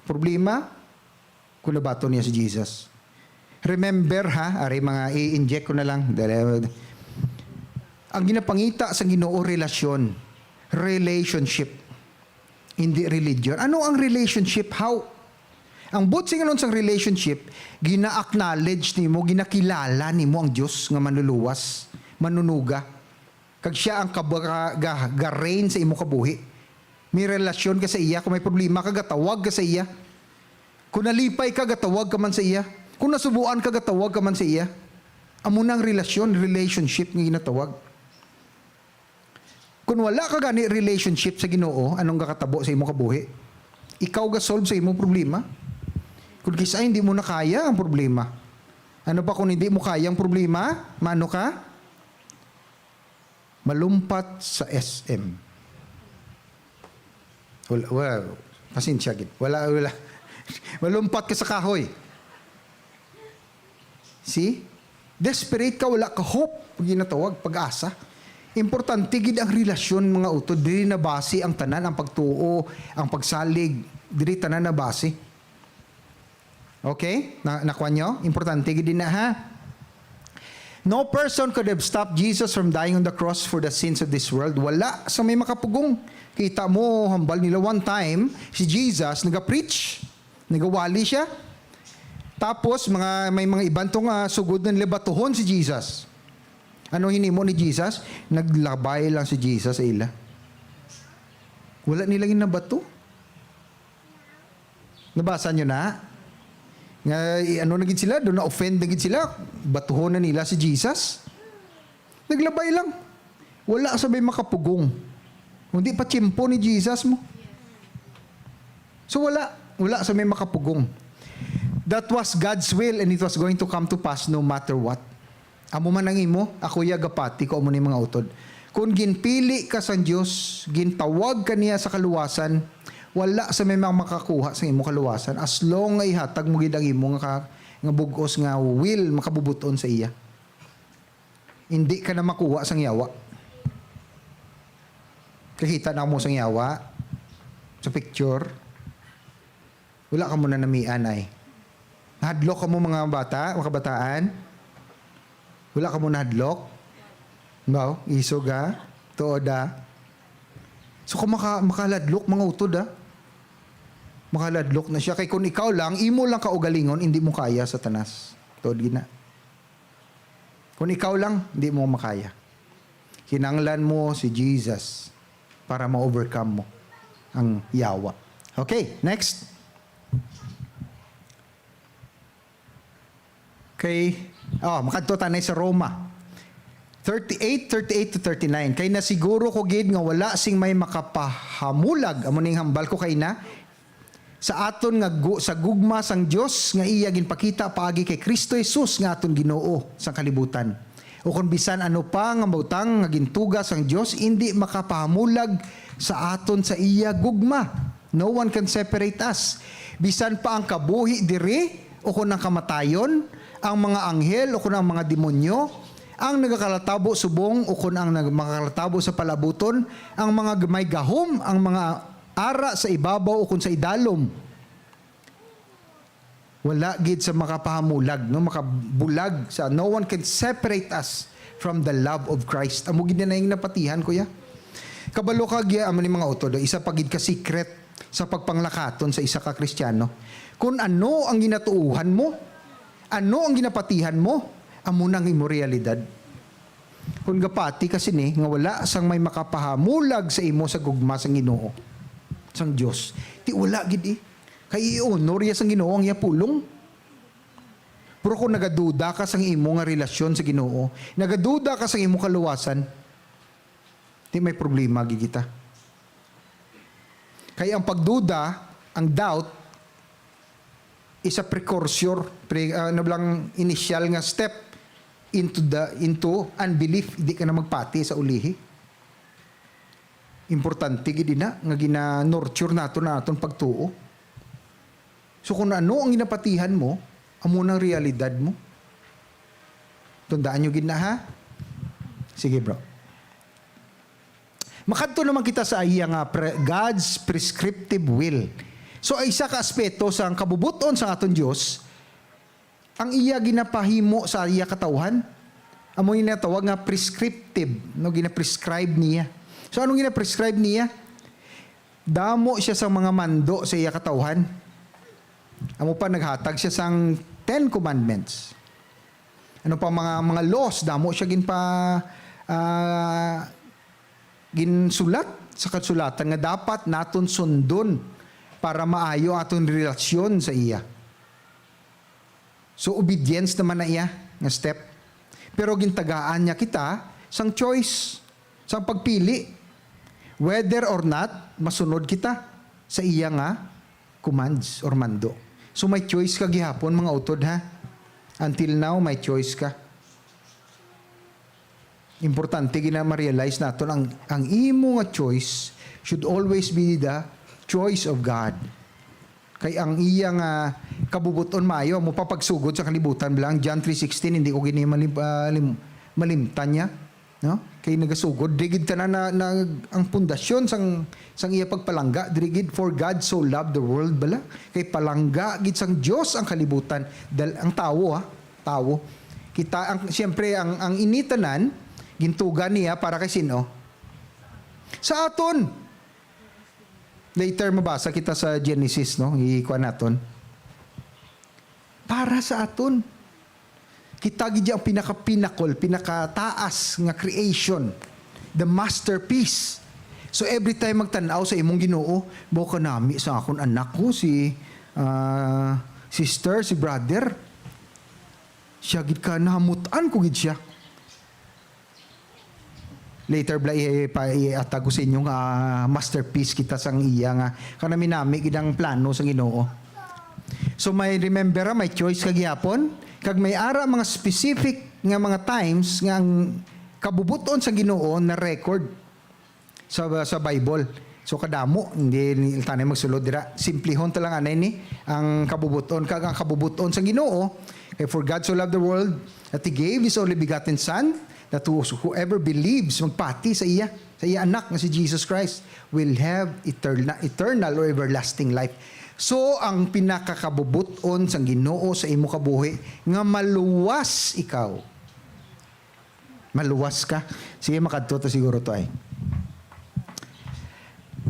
Problema, kung nabato niya si Jesus. Remember ari mga i-inject ko na lang. Ang ginapangita sa Ginoo relasyon. Relationship. Hindi religion. Ano ang relationship? How? Ang butsi nga nun sa relationship, gina-acknowledge nimo, ginakilala nimo ang Diyos nga manluluwas, manunuga. Kag siya ang ga-reign sa imo kabuhi. May relasyon ka sa iya. Kung may problema ka, gatawag ka sa iya. Kung nalipay ka, gatawag ka man sa iya. Kung nasubuan ka, gatawag ka man sa iya. Amo nang relasyon, relationship nga ginatawag. Kung wala ka gani relationship sa Ginoo, anong kakatabo sa imo kabuhi? Ikaw ga-solve sa imo problema. Kung kisa hindi mo na kaya ang problema. Ano pa kung hindi mo kaya ang problema? Mano ka? Malumpat sa SM. Wala. Pasensya gid. Wala. Malumpat ka sa kahoy. See? Desperate ka, wala ka hope. Ginatawag, pag-asa. Importante gid ang relasyon mga utod. Dili na base ang tanan, ang pagtuo, ang pagsalig. Dili tanan na base. Okay? Nakuha nyo? Importante gid din na ha. No person could have stopped Jesus from dying on the cross for the sins of this world. Wala sa may makapugong. Kita mo, hambal nila one time, si Jesus, nag-preach, nagawali siya. Tapos, may mga ibang tong sugod na nila batuhon si Jesus. Ano hinimo ni Jesus? Naglabay lang si Jesus sa ila. Wala nilang inabato. Nabasa nyo na? Nga, ano naging sila? Doon na-offend naging sila. Batuhon na nila si Jesus. Naglabay lang. Wala sabay makapugong. Hindi pa tiyempo ni Jesus mo. So wala. Wala sabay makapugong. That was God's will and it was going to come to pass no matter what. Amo man ang imo, ako yagapati ko mo ni mga utod. Kung ginpili ka sa Diyos, gintawag ka niya sa kaluwasan, wala sa may makakuha sa imo kaluwasan as long ay hatag mo gid ang imo nga bugos nga will makabubuton sa iya. Hindi ka na makuha sang yawa. Kahita na mo sang yawa sa picture. Wala ka mo na namian ay. Nahadlok ka mo mga bata, mga kabataan. Wala ka mo nahadlok. No, isoga, tooda. So kung makaladlok mga utod makaladlok na siya. Kay kung ikaw lang, imo lang kaugalingon, hindi mo kaya sa tanas. Tuod gina. Kung ikaw lang, hindi mo makaya. Kinanglan mo si Jesus para ma-overcome mo ang yawa. Okay, next. Okay. Makadto tanay sa Roma. 38 to 39. Kay na siguro ko gid nga wala sing may makapahamulag amo ning hambal ko kay na sa aton nga sa gugma sang Dios nga iya ginpakita paagi kay Kristo Jesus nga aton Ginoo sa kalibutan. O kung bisan ano pa nga butang nga gintuga sang Dios hindi makapahamulag sa aton sa iya gugma. No one can separate us. Bisan pa ang kabuhi diri o kung ang kamatayon, ang mga anghel o kung ang mga demonyo, ang nagakalatabo subong o kung ang nagmakalatabo sa palabuton, ang mga may gahom, ang mga ara sa ibabaw o kung sa idalom. Wala gid sa makapahamulag, no, makabulag sa no one can separate us from the love of Christ. Amo gid na yung napatihan kuya. Kabalo ka gya amo ni mga utod, isa pagid ka secret sa pagpanglakaton sa isa ka Kristiyano. Kung ano ang ginatuuhan mo, ano ang ginapatihan mo, amo nang imo realidad. Kung gapati kasi ni nga wala sang may makapahamulag sa imo sa gugma sang Ginoo sang Dios. Ti wala gid kay i-honor ya sang Ginoo ang iya pulong. Pero kung nagaduda ka sang imo nga relasyon sa Ginoo, nagaduda ka sang imo kaluwasan, ti may problema gid kita. Kaya ang pagduda, ang doubt is a precursor, initial nga step into unbelief. Di ka na magpati sa ulihi. Importante gid na nga gina-nurture naton pagtuo. So kung ano ang ginapatihan mo, amo nang realidad mo. Tandaan nyo gid na ha. Sige bro. Makadto naman kita sa iya nga God's prescriptive will. So ay isa ka aspeto sa kabubuton sa aton Dios, ang iya ginapahimo sa iya katawhan. Amo ginatawag nga prescriptive, no, gina-prescribe niya. So anong gina-prescribe niya? Damo siya sa mga mando sa iya katawhan. Amo pa naghatag siya sang 10 commandments. Ano pa mga laws, damo siya ginsulat sa kasulatan nga dapat naton sundon para maayo aton relasyon sa iya. So obedience naman na iya nga step. Pero gintagaan niya kita sang choice, sang pagpili. Whether or not masunod kita sa iya nga commands or mando. So may choice ka gihapon mga utod ha. Until now may choice ka. Importante gina ma-realize naton ang imo nga choice should always be the choice of God. Kay ang iya nga kabubuton maayo mo papagsugod sa kalibutan bilang John 3:16 hindi ko gini malimtan niya. No? Kay nagasugod digid tanan na ang pundasyon sang iya pagpalangga digid for God so loved the world bala. Kay palangga gid sang Dios ang kalibutan ang tawo. Kita siyempre ang initanan gintugan niya para kay sino? Sa aton. Later mabasa kita sa Genesis, no? Ikuha naton. Para sa aton. Kita gid ang pinaka-pinnacle, pinakataas nga creation. The masterpiece. So every time magtanaw sa imong Ginoo, mo kanami sa akon anak ko si sister, si brother. Siya gid ka nahamutan ko gid siya. Later bla iatago sa inyong masterpiece kita sang iya nga kanami nami gid ang plano sa Ginoo. So may remember may choice kagyapon kag may ara mga specific nga mga times nga ang kabubuton sa Ginoo na record sa Bible. So kadamo hindi tanay magsulod dira. Simplihon ta lang anay ni ang kabubuton kag ang kabubuton sa Ginoo. Kay for God so loved the world that He gave His only begotten Son, that whoever believes magpati sa iya anak nga si Jesus Christ will have eternal or everlasting life. So ang pinakakabubuton sang Ginoo sa imo kabuhi nga maluwas ikaw. Maluwas ka. Sige makadto to siguro to ay.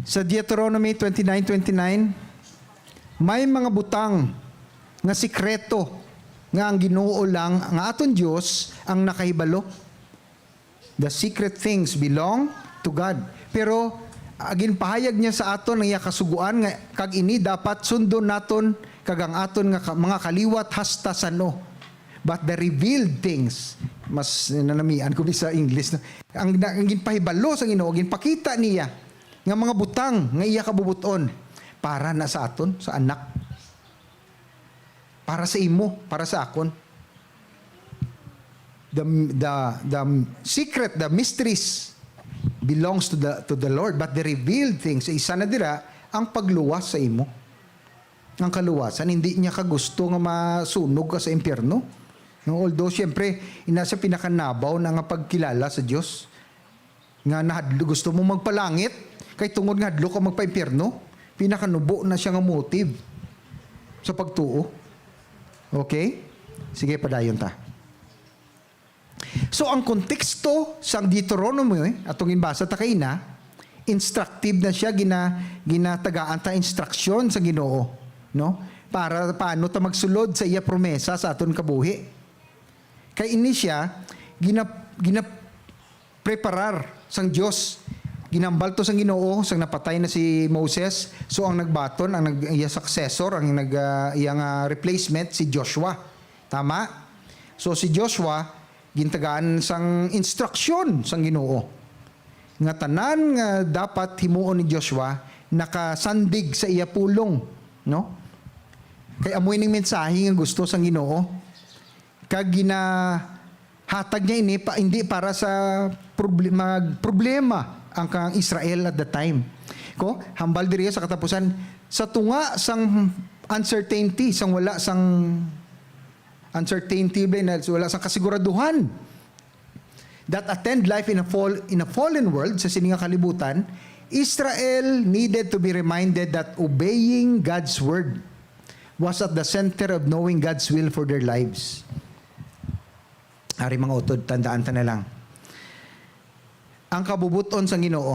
Sa Deuteronomy 29:29 may mga butang nga sikreto nga ang Ginoo lang nga aton Dios ang nakahibalo. The secret things belong to God. Pero agin pahayag niya sa aton ang iya kasuguan nga kag ini dapat sundon naton kag ang aton nga mga kaliwat hasta sano. But the revealed things, mas nanamian ko sa English, ang ginpahibalo sa Ginoo, ginpakita niya nga mga butang nga iya kabubuton para na sa aton, sa anak. Para sa imo, para sa akon. The secret, the mysteries belongs to the Lord, but the revealed things isa na dira ang pagluwas sa imo. Ang kaluwasan hindi niya kagusto nga masunog ka sa impyerno. No, although siyempre ina sa pinakanabaw na nga pagkilala sa Dios nga gusto mo magpalangit kay tungod nga hadlo ka magpa-impyerno, pinakanubo na siya nga motive sa pagtuo. Okay? Sige padayon ta. So ang konteksto sang Deuteronomy atong inbasa ta kay na instructive na siya ginatagaan ta instruction sa Ginoo, no? Para paano ta magsulod sa iya promesa sa aton kabuhi. Kay ini siya preparar sang Dios. Ginambal to sang Ginoo sang napatay na si Moses. So ang nagbaton, ang iya successor, ang iyang replacement si Joshua. Tama? So si Joshua gintagaan sang instruction sang Ginoo nga tanan nga dapat himuon ni Joshua nakasandig sa iya pulong, no? Kay amoy ning mensahe nga gusto sang Ginoo kag ginahatag niya ini hindi para sa problema ang kang Israel at the time. Ko hambal diri sa katapusan sa tunga sang uncertainty sang wala sang uncertainty wala sang kasiguraduhan that attend life in a fallen world sa sininga kalibutan. Israel needed to be reminded that obeying God's word was at the center of knowing God's will for their lives. Ari mga utod, tandaan ta na lang. Ang kabubuton sa Ginoo,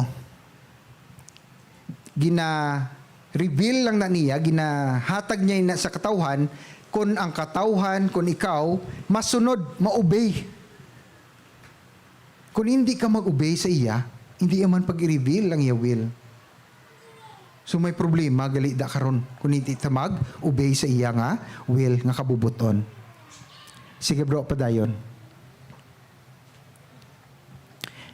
gina-reveal lang na niya, ginahatag niya sa katawhan, kung ang katawhan, kung ikaw, masunod, ma-obey. Kung hindi ka mag-obey sa iya, hindi man pag-reveal lang iya will. So may problema, gali da karon kung hindi ta mag-obey sa iya nga will, nga kabubuton. Sige bro, padayon.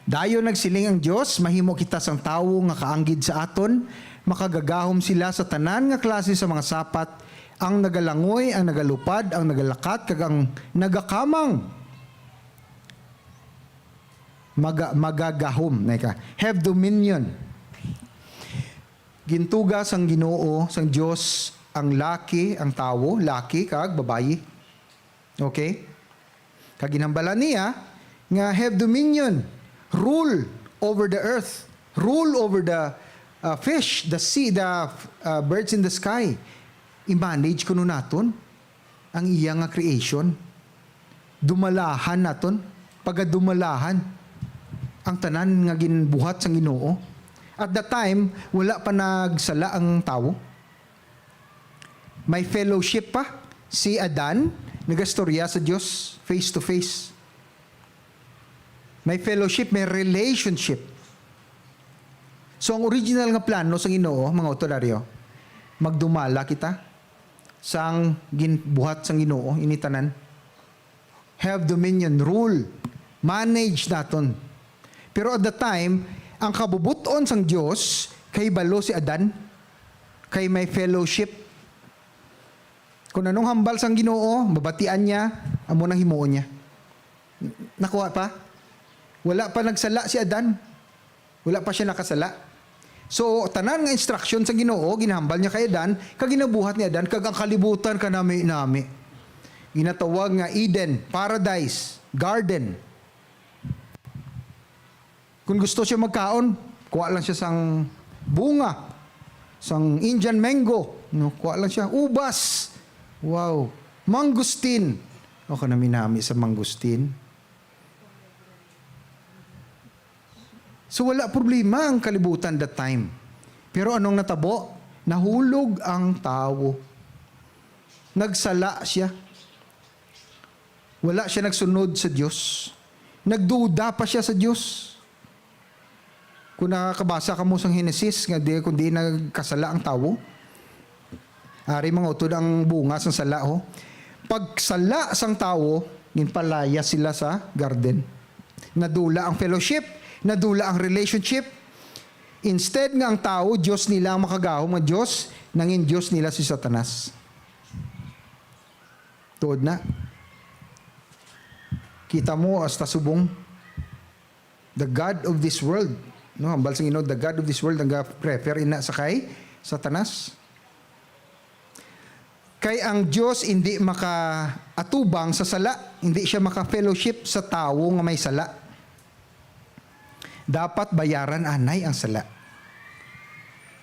Dayon nagsiling ang Dios, mahimo kita sang tawo nga kaanggid sa aton, makagagahom sila sa tanan nga klase sa mga sapat, ang nagalangoy, ang nagalupad, ang nagalakat, kag ang nagakamang. Magagahom, have dominion. Gintuga sang Ginoo, sang Dios, ang laki, ang tawo, laki kag babayi. Okay? Kag ginambala niya nga have dominion. rule over the earth, rule over the fish, the sea, the birds in the sky. I-manage kuno naton ang iya nga creation. Dumalahan naton, pagadumalahan ang tanan nga ginbuhat sang Ginoo. At that time, wala pa nagsala ang tao. May fellowship pa si Adan, nagastorya sa Diyos face to face. May fellowship, may relationship. So ang original nga plano sa Ginoo, mga otodaryo, magdumala kita sang ginbuhat sang Ginoo initanan. Have dominion, rule, manage naton. Pero at the time, ang kabubuton sang Dios kay balo si Adan, kay may fellowship. Kung anong hambal sang Ginoo, babatian niya, amo nang himuon niya. Nakuha pa? Wala pa nagsala si Adan. Wala pa siya nakasala. So, tanan nga instruction sa Ginoo, ginahambal niya kay Adan, kag ginabuhat ni Adan, kag ang kalibutan ka nami. Ginatawag nga Eden, paradise, garden. Kung gusto siya magkaon, kuha lang siya sang bunga, sang Indian mango, no, kuha lang siya, ubas. Wow, mangustin. O ka nami sa mangustin. So wala problema ang kalibutan that time. Pero anong natabo? Nahulog ang tao. Nagsala siya. Wala siya nagsunod sa Diyos. Nagduda pa siya sa Diyos. Kung nakakabasa ka mo sa Genesis, nga di, kung di nagkasala ang tao, ari mga utod ang bunga sang sala. Oh. Pagsala sang tao, ginpalaya sila sa garden. Nadula ang fellowship, nadula ang relationship. Instead nga ang tao, Diyos nila ang makagahom ng Diyos, nangin Diyos nila si Satanas. Tuod na. Kita mo hasta subong the God of this world. No, hambal sa Ginoo, the God of this world ang prefer ina sa kay Satanas. Kay ang Diyos hindi makaatubang sa sala, hindi siya maka-fellowship sa tao nga may sala. Dapat bayaran anay ang sala.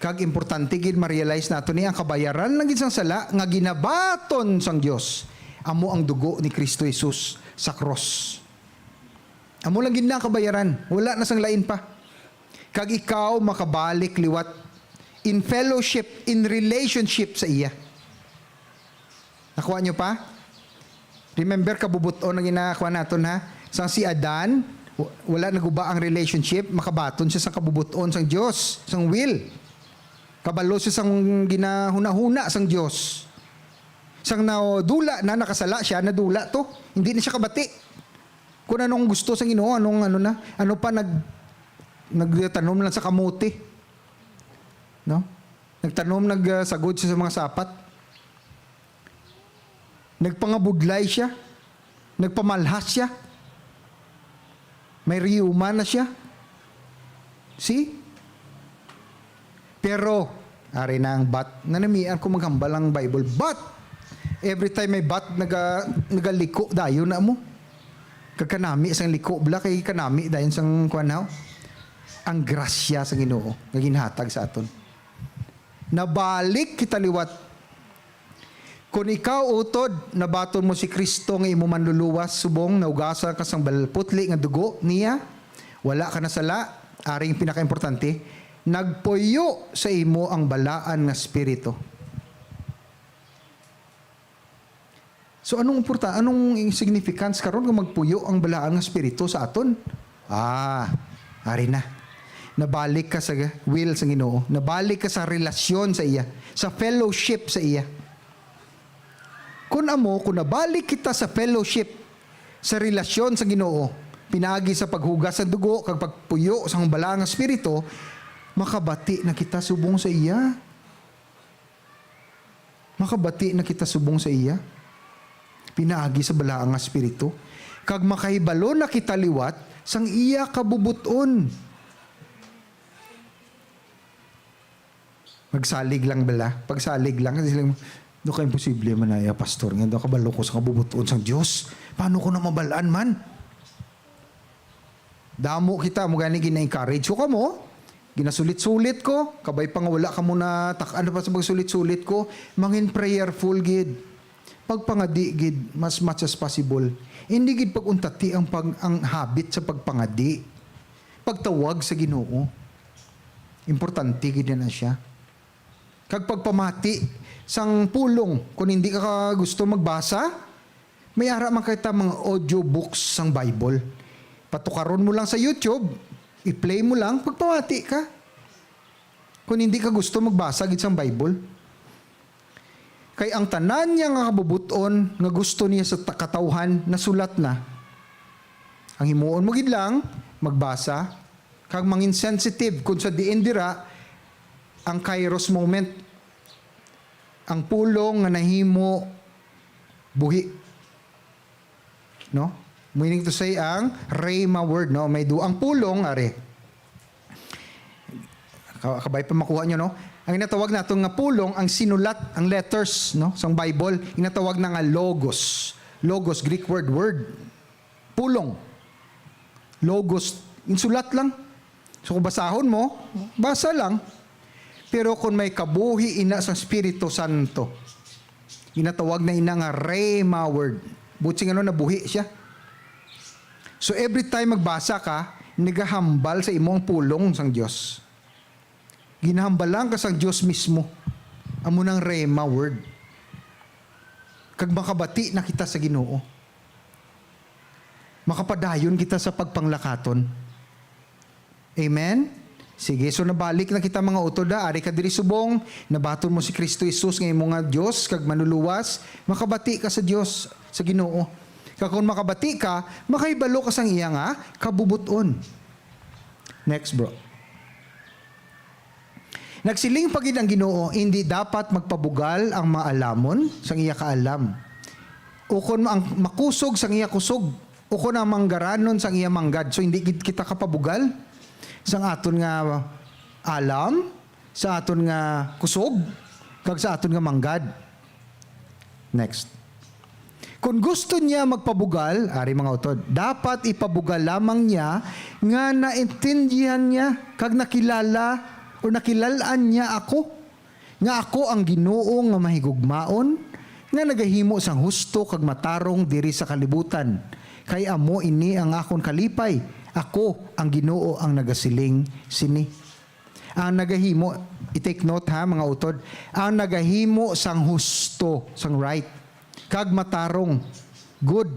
Kag importante gid ma-realize nato ni ang kabayaran ng isang sala nga ginabaton sang Dios. Amo ang dugo ni Kristo Jesus sa cross. Amo lang gid na ang kabayaran, wala na sang lain pa. Kag ikaw makabalik liwat in fellowship, in relationship sa iya. Nakuha nyo pa? Remember kabubuton na ginakakuha natin ha? Sang si Adan, wala naguba ang relationship, makabaton siya sa kabubuton sang Diyos, sang will. Kabalo siya sang ginahuna-huna sang Diyos. Sang nadula na nakasala siya, nadula to. Hindi na siya kabati. Kung anong gusto sang Ginoo, ano pa nagtanom lang sa kamote. No? Nagtanom, nagsagod siya sa mga sapat. Nagpangabudlay siya. Nagpamalhas siya. May riyuma na siya. See? Pero, ari na ang bat. Nanamian ko maghambal ang Bible. But, every time may bat, nagaliko dayo na mo. Kakanami isang liko. Bala kay kanami dayon sang kuanaw. Ang grasya sa Ginoo nga ginhatag sa aton. Nabalik kita liwat. Kung ikaw utod, nabaton mo si Kristo nga imo manluluwas, subong, naugasa ka sang balputli nga dugo niya, wala ka na sala, aring pinaka-importante, nagpuyo sa imo ang balaan nga spirito. So anong significance karon nga magpuyo ang balaan nga spirito sa aton? Ari na. Nabalik ka sa will sa Ginoo, nabalik ka sa relasyon sa iya, sa fellowship sa iya. Kung nabalik kita sa fellowship, sa relasyon sa Ginoo, pinagi sa paghugas sa dugo, kag pagpuyo sa balang nga spirito, makabati na kita subong sa iya. Makabati na kita subong sa iya. Pinaagi sa balang nga spirito. Kag makahibalo na kita liwat, sang iya kabubuton. Magsalig lang bala. Pagsalig lang, kasi lang, do ka imposible man na pastor nga do ka balo ko sa kabubuton sang Dios. Paano ko na mabalaan man? Damo kita mo gani gina-encourage ko kamo. Ginasulit-sulit ko, kabay pa nga wala ka muna ano pa sa pagsulit-sulit ko, mangin prayerful gid. Pagpangadi gid mas much as possible. Hindi gid paguntati ang habit sa pagpangadi. Pagtawag sa Ginoo. Importante gid na siya. Kag pagpamati sang pulong kung hindi ka gusto magbasa, may ara man kita mga audiobooks sang Bible. Patukaron mo lang sa YouTube, i-play mo lang, pagpamati ka. Kung hindi ka gusto magbasa gid sang Bible. Kay ang tanan niya nga kabubuton nga gusto niya sa katawhan nasulat na. Ang himuon mo gid lang magbasa kag mangin sensitive kun sa diin dira ang kairos moment. Ang pulong nga nahimo buhi. No? Meaning to say ang rhema word, no? May ang pulong are. Kabay pa makuha nyo, no? Ang inatawag nato nga pulong, ang sinulat, ang letters, no? Sa Bible, inatawag na nga logos. Logos, Greek word. Pulong. Logos, insulat lang. So kung basahon mo, basa lang. Pero kung may kabuhi ina sa Espiritu Santo, inatawag na ina nga rhema word. Buti nga nabuhi siya. So every time magbasa ka, nagahambal sa imong pulong sang Diyos. Ginahambalan ka sang Diyos mismo. Amo nang rhema word. Kag makabati na kita sa Ginoo. Makapadayon kita sa pagpanglakaton. Amen? Sige, so nabalik na kita mga utod da. Ari ka diri subong, nabaton mo si Kristo Jesus ng imong nga Diyos, kag manuluwas, makabati ka sa Diyos, sa Ginoo. Kag kung makabati ka, makaibalo ka sang iya nga kabubuton. Next, bro. Nagsiling pagid ang Ginoo, hindi dapat magpabugal ang maalamon sang iya kaalam. Ukon ang makusog sang iya kusog, ukon ang manggaranon sang iya manggad. So hindi kita kapabugal sang aton nga alam, sa aton nga kusog, kag sa aton nga manggad. Next. Kung gusto niya magpabugal, ari mga utod, dapat ipabugal lamang niya nga naintindihan niya kag nakilala o nakilalaan niya ako, nga ako ang Ginoo nga mahigugmaon, nga nagahimo sang husto kag matarong diri sa kalibutan. Kay amo ini ang akon kalipay, ako ang Ginoo ang nagasiling sini. Ang nagahimo, i-take note ha mga utod, ang nagahimo sang husto, sang right, kag matarong, good,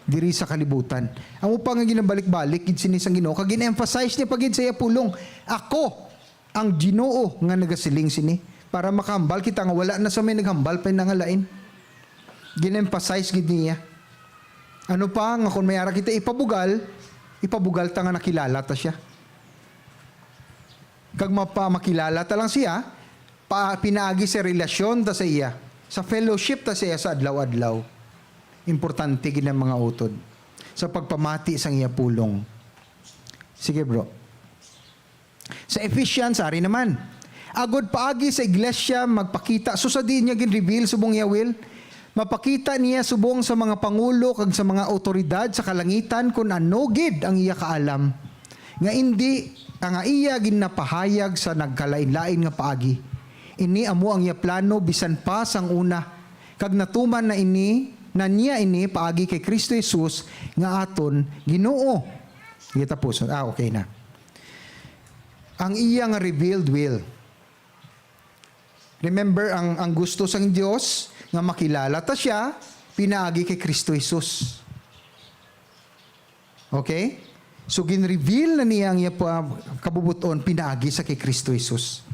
diri sa kalibutan. Ang upang nga ginabalik-balik, gid sini sang Ginoo, kag gin-emphasize niya pagid sa iya pulong, ako ang Ginoo nga nagasiling sini. Para makahambal kita nga wala na sa may naghambal pa nangalain. Gin-emphasize gid niya. Ano pa nga kung may ara kita ipabugal ta nga nakilala ta siya. Kag makilala ta lang siya, pinaagi sa relasyon ta sa iya, sa fellowship ta sa iya sa adlaw-adlaw. Importante gid ang mga utod sa pagpamati sang iya pulong. Sige bro. Sa Ephesians, ari naman, agod paagi sa iglesia magpakita, so sa di niya gin-reveal subong iya will, mapakita niya subong sa mga pangulo kag sa mga otoridad sa kalangitan kung ano gid ang iya kaalam. Nga hindi ang iya ginapahayag sa nagkalain-lain nga paagi. Ini amo ang iya plano bisan pa sang una. Kag natuman na niya ini paagi kay Kristo Jesus nga aton Ginoo. Kita po. Okay na. Ang iya nga revealed will. Remember, ang gusto sang Dios nga makilala ta siya, pinaagi kay Kristo Jesus. Okay? So, gin-reveal na niya ang iya kabubuton, pinaagi sa kay Kristo Jesus.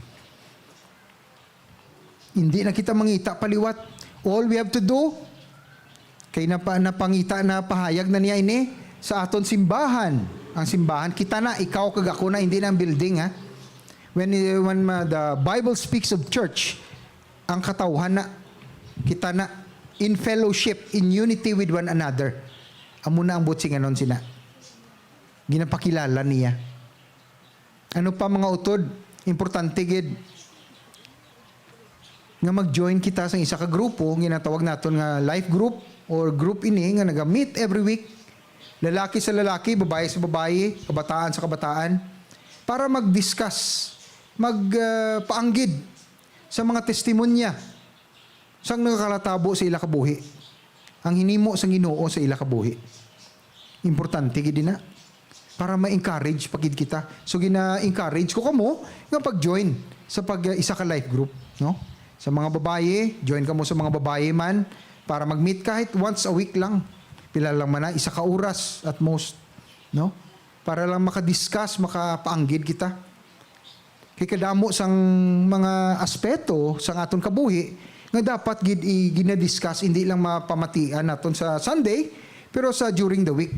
Hindi na kita mangita paliwat. All we have to do, kay napangita na pahayag na niya ini, sa aton simbahan. Ang simbahan, kita na, ikaw kag ako na, hindi na ang building ha. When the Bible speaks of church, ang katawhan na, kita na, in fellowship, in unity with one another. Amo na ang butsing anon sina. Ginapakilala niya. Ano pa mga utod? Importante gid nga mag-join kita sa isa ka grupo, ginatawag naton nga life group or group ini nga naga-meet every week. lalaki sa lalaki, babae sa babae, kabataan sa kabataan, para mag-discuss, magpaanggid sa mga testimonya sang nakalatabo sa ila kabuhi. Ang hinimo sang Ginoo sa ila kabuhi. Importante gid na para ma-encourage pagid kita. So gina-encourage ko kamo nga pag-join sa isa ka life group, no? Sa mga babaye, join kamo sa mga babaye man para mag-meet kahit once a week lang. Pila lang man na, isa ka oras at most, no? Para lang maka-discuss, makapaanggid kita. Kay kadamo sang mga aspeto sang aton kabuhi nga dapat gina-discuss, hindi lang mapamatian naton sa Sunday, pero sa during the week.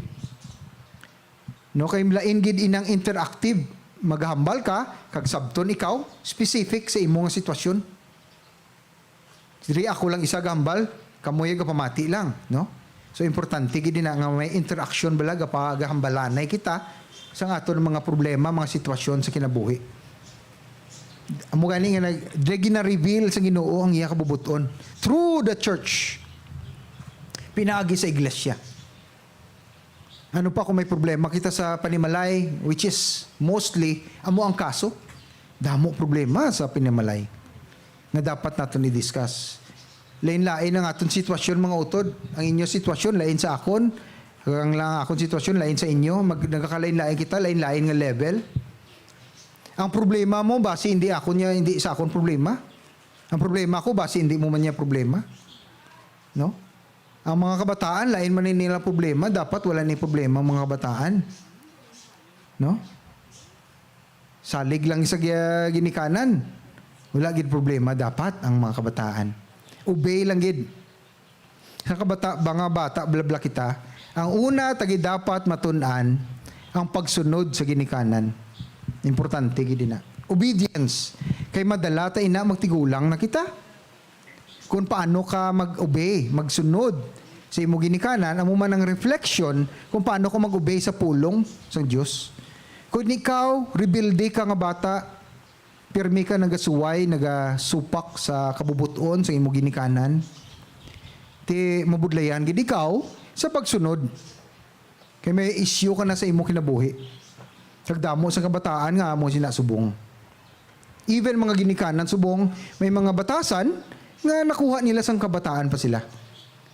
No, kay lain gid inang interactive, maghambal ka kag sabton ikaw specific sa imong sitwasyon. Diri ako lang isa gahambal, kamoy ga pamati lang, no? So importante gid na nga may interaction bala ga pagahambalanay kita sa aton mga problema, mga sitwasyon sa kinabuhi. Amo gani nga gina-reveal sa Ginoo ang iya kabubuton through the church. Pinaagi sa iglesia. Ano pa kung may problema kita sa panimalay, which is mostly amo ang kaso, damo problema sa panimalay nga dapat naton i-discuss. Lain-lain ang aton sitwasyon mga utod. Ang inyo sitwasyon lain sa akon, ang lang akon sitwasyon lain sa inyo, nagkakalain-lain kita, lain-lain nga level. Ang problema mo base hindi sa akon problema. Ang problema ko base hindi mo man niya problema. No? Ang mga kabataan lain man nila problema, dapat wala ni problema ang mga kabataan. No? Salig lang sa ginikanan. Wala gid problema dapat ang mga kabataan. Obey lang gid. Sa mga bata blabla kita, ang una tagi dapat matun-an ang pagsunod sa ginikanan. Importante gid na. Obedience. Kay madala ta ina magtigulang na kita. Kung paano ka mag-obey, magsunod sa imo ginikanan, amo man ang reflection kung paano ka mag-obey sa pulong sa Dios. Kung ikaw rebelde ka nga bata, pirmi ka nagasuway, nagasupak sa kabubuton sa imo ginikanan, ti mabudlayan gid ikaw sa pagsunod. Kay may issue ka na sa imo kinabuhi. Sagdamo sa kabataan nga mo sinasubong. Even mga ginikanan subong, may mga batasan nga nakuha nila sang kabataan pa sila.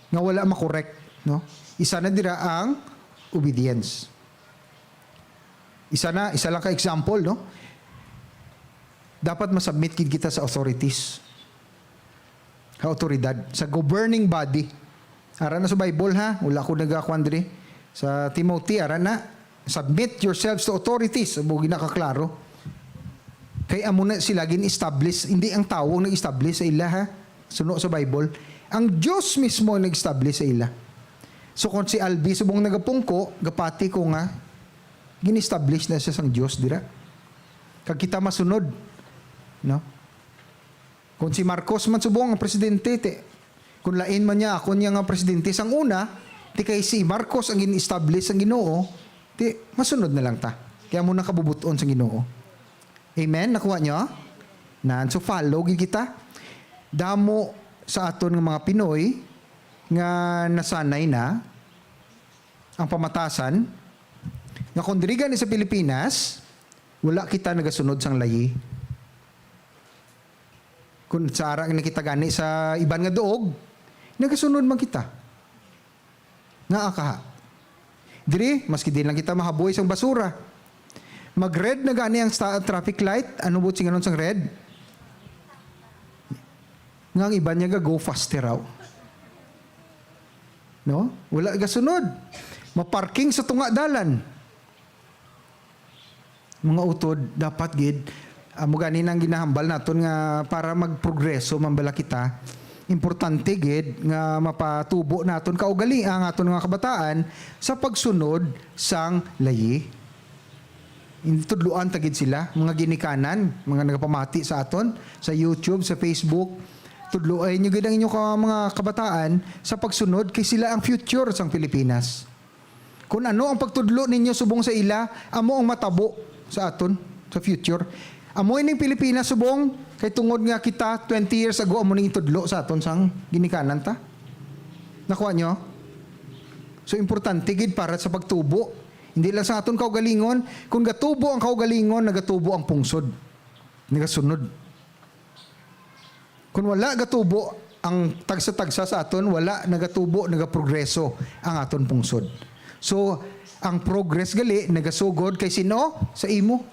Nga wala makorek, no? Isa na dira ang obedience. Isa lang ka example, no? Dapat masubmit kid kita sa authorities. Sa autoridad, sa governing body. Ara na sa Bible ha, wala ko nagakwandre. Sa Timothy, ara na. Submit yourselves to authorities. Bugi na kaklaro. Kaya amo na sila gin-establish. Hindi ang tao ang nag-establish sa ila ha. Suno sa Bible. Ang Diyos mismo ang nag-establish sa ila. So kung si Albi subong nagapungko, gapati ko nga, gin-establish na siya sang Diyos dira. Kag kita masunod. No? Kung si Marcos man subong ang presidente, kung lain man niya, ako niya nga presidente, sang una, kay si Marcos ang gin-establish ang Ginoo, masunod na lang ta. Kaya muna kabubuton sa Ginoo. Amen? Nakuha nyo? So follow kita. Damo sa aton ng mga Pinoy nga nasanay na ang pamatasan nga kung dirigan sa Pilipinas, wala kita nagasunod sang layi. Kung sa arang nakita gani sa iban nga doog, nagasunod man kita. Nga akaha. Diri, maski din lang kita mahaboy sang basura. Mag-red na gani ang traffic light. Ano ba singanon sang red? Nga ang iba niya go faster raw. No? Wala gasunod. Maparking sa tunga dalan. Mga utod, dapat gid, mo gani nang ginahambal naton nga para magprogreso mambala kita. Importante gid nga mapatubo naton kaugali ang aton nga kabataan sa pagsunod sang layi. Tudluan tagid sila, mga ginikanan, mga nagapamati sa aton sa YouTube, sa Facebook. Tudluay nyo gid ang inyo mga kabataan sa pagsunod kay sila ang future sang Pilipinas. Kung ano ang pagtudlo ninyo subong sa ila, amo ang matabo sa aton sa future. Amo ining Pilipinas subong kay tungod nga kita 20 years ago amo ning itudlo sa aton sang ginikanan ta. Nakuha nyo? So importante gid para sa pagtubo. Hindi lang sa aton kaugalingon, kung gatubo ang kaugalingon, nagatubo ang pungsod. Nagasunod. Kung wala gatubo ang tagsa-tagsa sa aton, wala nagatubo, nagaprogreso ang aton pungsod. So, ang progress gali, nagasugod kay sino? Sa imo.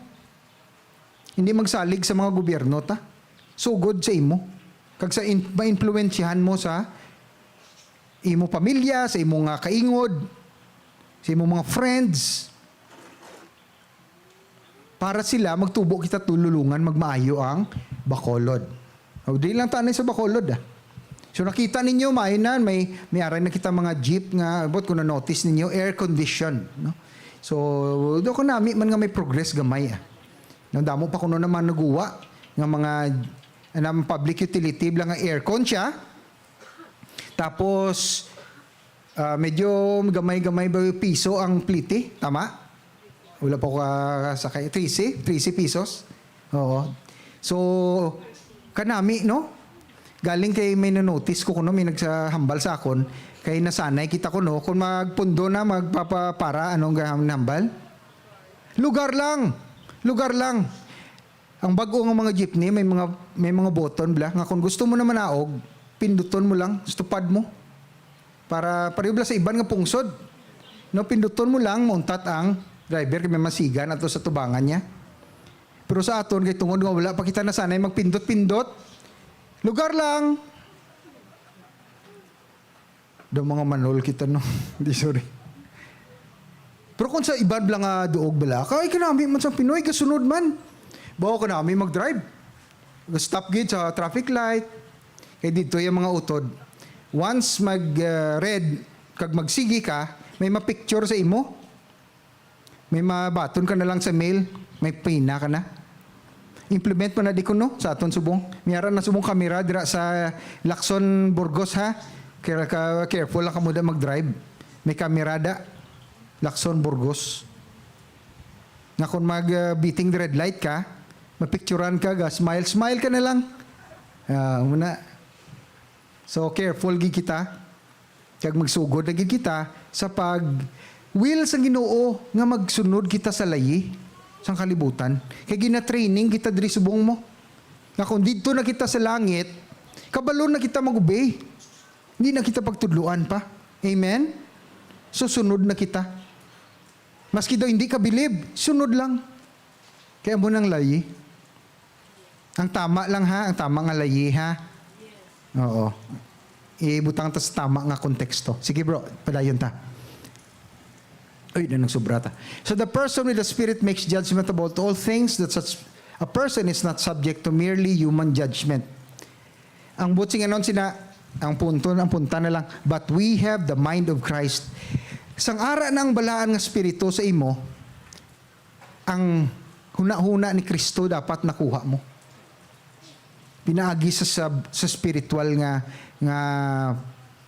Hindi magsalig sa mga gobyerno ta. Sugod sa imo. Kag sa ma-influensyahan mo sa imo pamilya, sa imo nga kaingod, sa imo mga friends. Para sila magtubo kita tululungan, magmaayo ang Bacolod. O, di lang tanay sa Bacolod So nakita ninyo, mainan, may aray na kita mga jeep nga, about kung na-notice ninyo, air condition. No? So, do ko nami man nga may progress gamay. Damo pa kuno naman naguwa nga mga public utility lang nga aircon siya. Tapos, medyo gamay-gamay ba yung piso ang pliti? Tama? Wala po ka sakay. 13 pesos. Oo. So, kanami, no? Galing kay may na-notice ko kuno, may nagsahambal sa akon, kay nasanay kita ko no, kung magpundo na, magpapapara, anong hambal? Lugar lang. Ang bago ng mga jeepney, may mga button bla, nga kung gusto mo na manaog, pinduton mo lang, stupad mo. Para paribla sa iban nga pungsod. No, pinduton mo lang, muntat ang driver, kay may masigan ato sa tubangan niya. Pero sa aton, kay tungod nga wala pa kita nasanay magpindot-pindot, lugar lang. Daw mga manol kita, no? Hindi, sorry. Pero kung sa iban lang duog bala, kay kanami man sa Pinoy, kasunod man. Bawa kanami mag-drive. Stop gate sa traffic light. Kaya dito yung mga utod. Once mag-red, kag magsigi ka, may ma-picture sa imo. May mabaton ka na lang sa mail. May pina ka na. Implement mo na di ko no sa aton subong. Mayara na subong kamera dira sa Lacson, Burgos ha. Careful lang ka muna mag-drive. May kamera da. Lacson, Burgos. Na kung mag-beating the red light ka, mapicturan ka, smile ka na lang. Muna. So careful gid kita. Kag magsugod na gid kita sa pag will sa Ginoo nga magsunod kita sa layi sang kalibutan. Kaya gina-training kita diri subong mo. Nga kung dito na kita sa langit, kabalo na kita mag-obey. Hindi na kita pagtudluan pa. Amen? Susunod na kita. Maski daw hindi ka believe, sunod lang. Kaya mo nang layi. Ang tama lang ha, ang tama nga layi ha. Oo. Ibutang ta sa tama nga konteksto. Sige bro, padayon ta. Ay, na nang sobrata. So the person with the Spirit makes judgment about all things, that such a person is not subject to merely human judgment. Ang butsing anon ang punta na lang, but we have the mind of Christ. Sang ara ng balaan nga spirito sa imo, ang huna-huna ni Kristo dapat nakuha mo. Pinaagi sa spiritual nga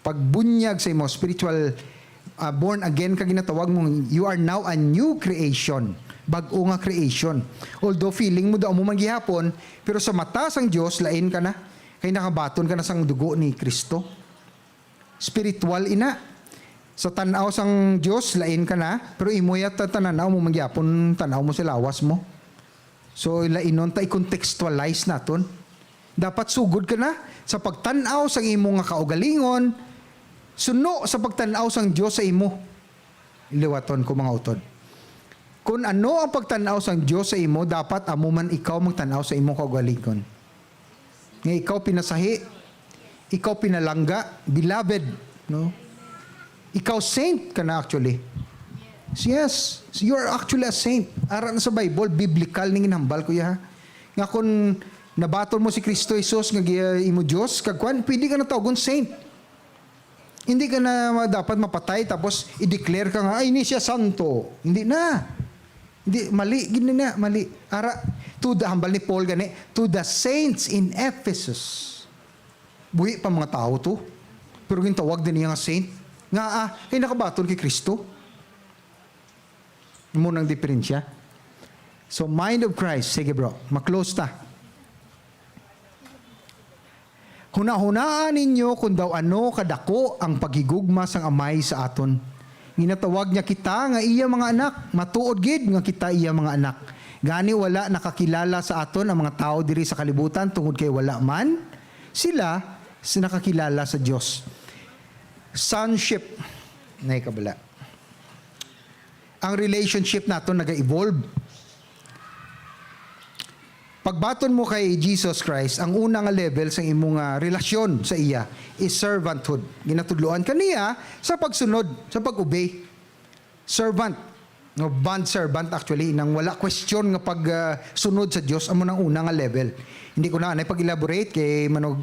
pagbunyag sa imo, spiritual born again ka ginatawag mo, you are now a new creation. Bag-o nga creation. Although feeling mo daw mo man gihapon, pero sa mata sang Dios lain ka na. Kay nakabaton ka na sang dugo ni Kristo. Spiritual ina. Sa tanaw sang Dios lain ka na, pero imo yat tananaw mo man gihapon, tanaw mo sa lawas mo. So lainon ta i-contextualize naton. Dapat sugod ka na sa pagtanaw sang imo nga kaugalingon, suno sa pagtanaw sang Dios sa imo. Iliwaton ko mga utod. Kung ano ang pagtanaw sang Dios sa imo, dapat amo man ikaw magtanaw sa imo kaugalingon. Nga ikaw pinasahi, ikaw pinalangga, beloved, no? Ikaw saint ka na actually. Yes, you are actually a saint. Ara na sa Bible, biblical ning ginhambal ko ya. Nga kung nabaton mo si Kristo Jesus nga imo Dios, kagkuan pwede ka na tawagon saint. Hindi ka na dapat mapatay tapos i-declare ka nga, ay, hindi siya santo. Hindi na. Hindi, mali. Gini na, mali. Ara, hambal ni Paul gani, to the saints in Ephesus. Buhi pa mga tao to. Pero gintawag din niya nga saint. Nga, ay nakabaton kay Kristo. Munang diferensya. So, mind of Christ. Sige bro, maklose ta. Huna-hunaan ninyo kung daw ano kadako ang paghigugma sang amay sa aton. Ginatawag niya kita nga iya mga anak. Matuod gid nga kita iya mga anak. Gani wala nakakilala sa aton ang mga tao diri sa kalibutan tungod kay wala man sila nakakilala sa Dios. Sonship na kabala. Ang relationship nato naga-evolve. Pagbaton mo kay Jesus Christ, ang unang level sa imong relasyon sa iya is servanthood. Ginatudloan kaniya sa pagsunod, sa pag-obey. Servant. No, bond servant actually, nang wala question nga pagsunod sa Dios amo nang unang level. Hindi ko na pag-elaborate kay ano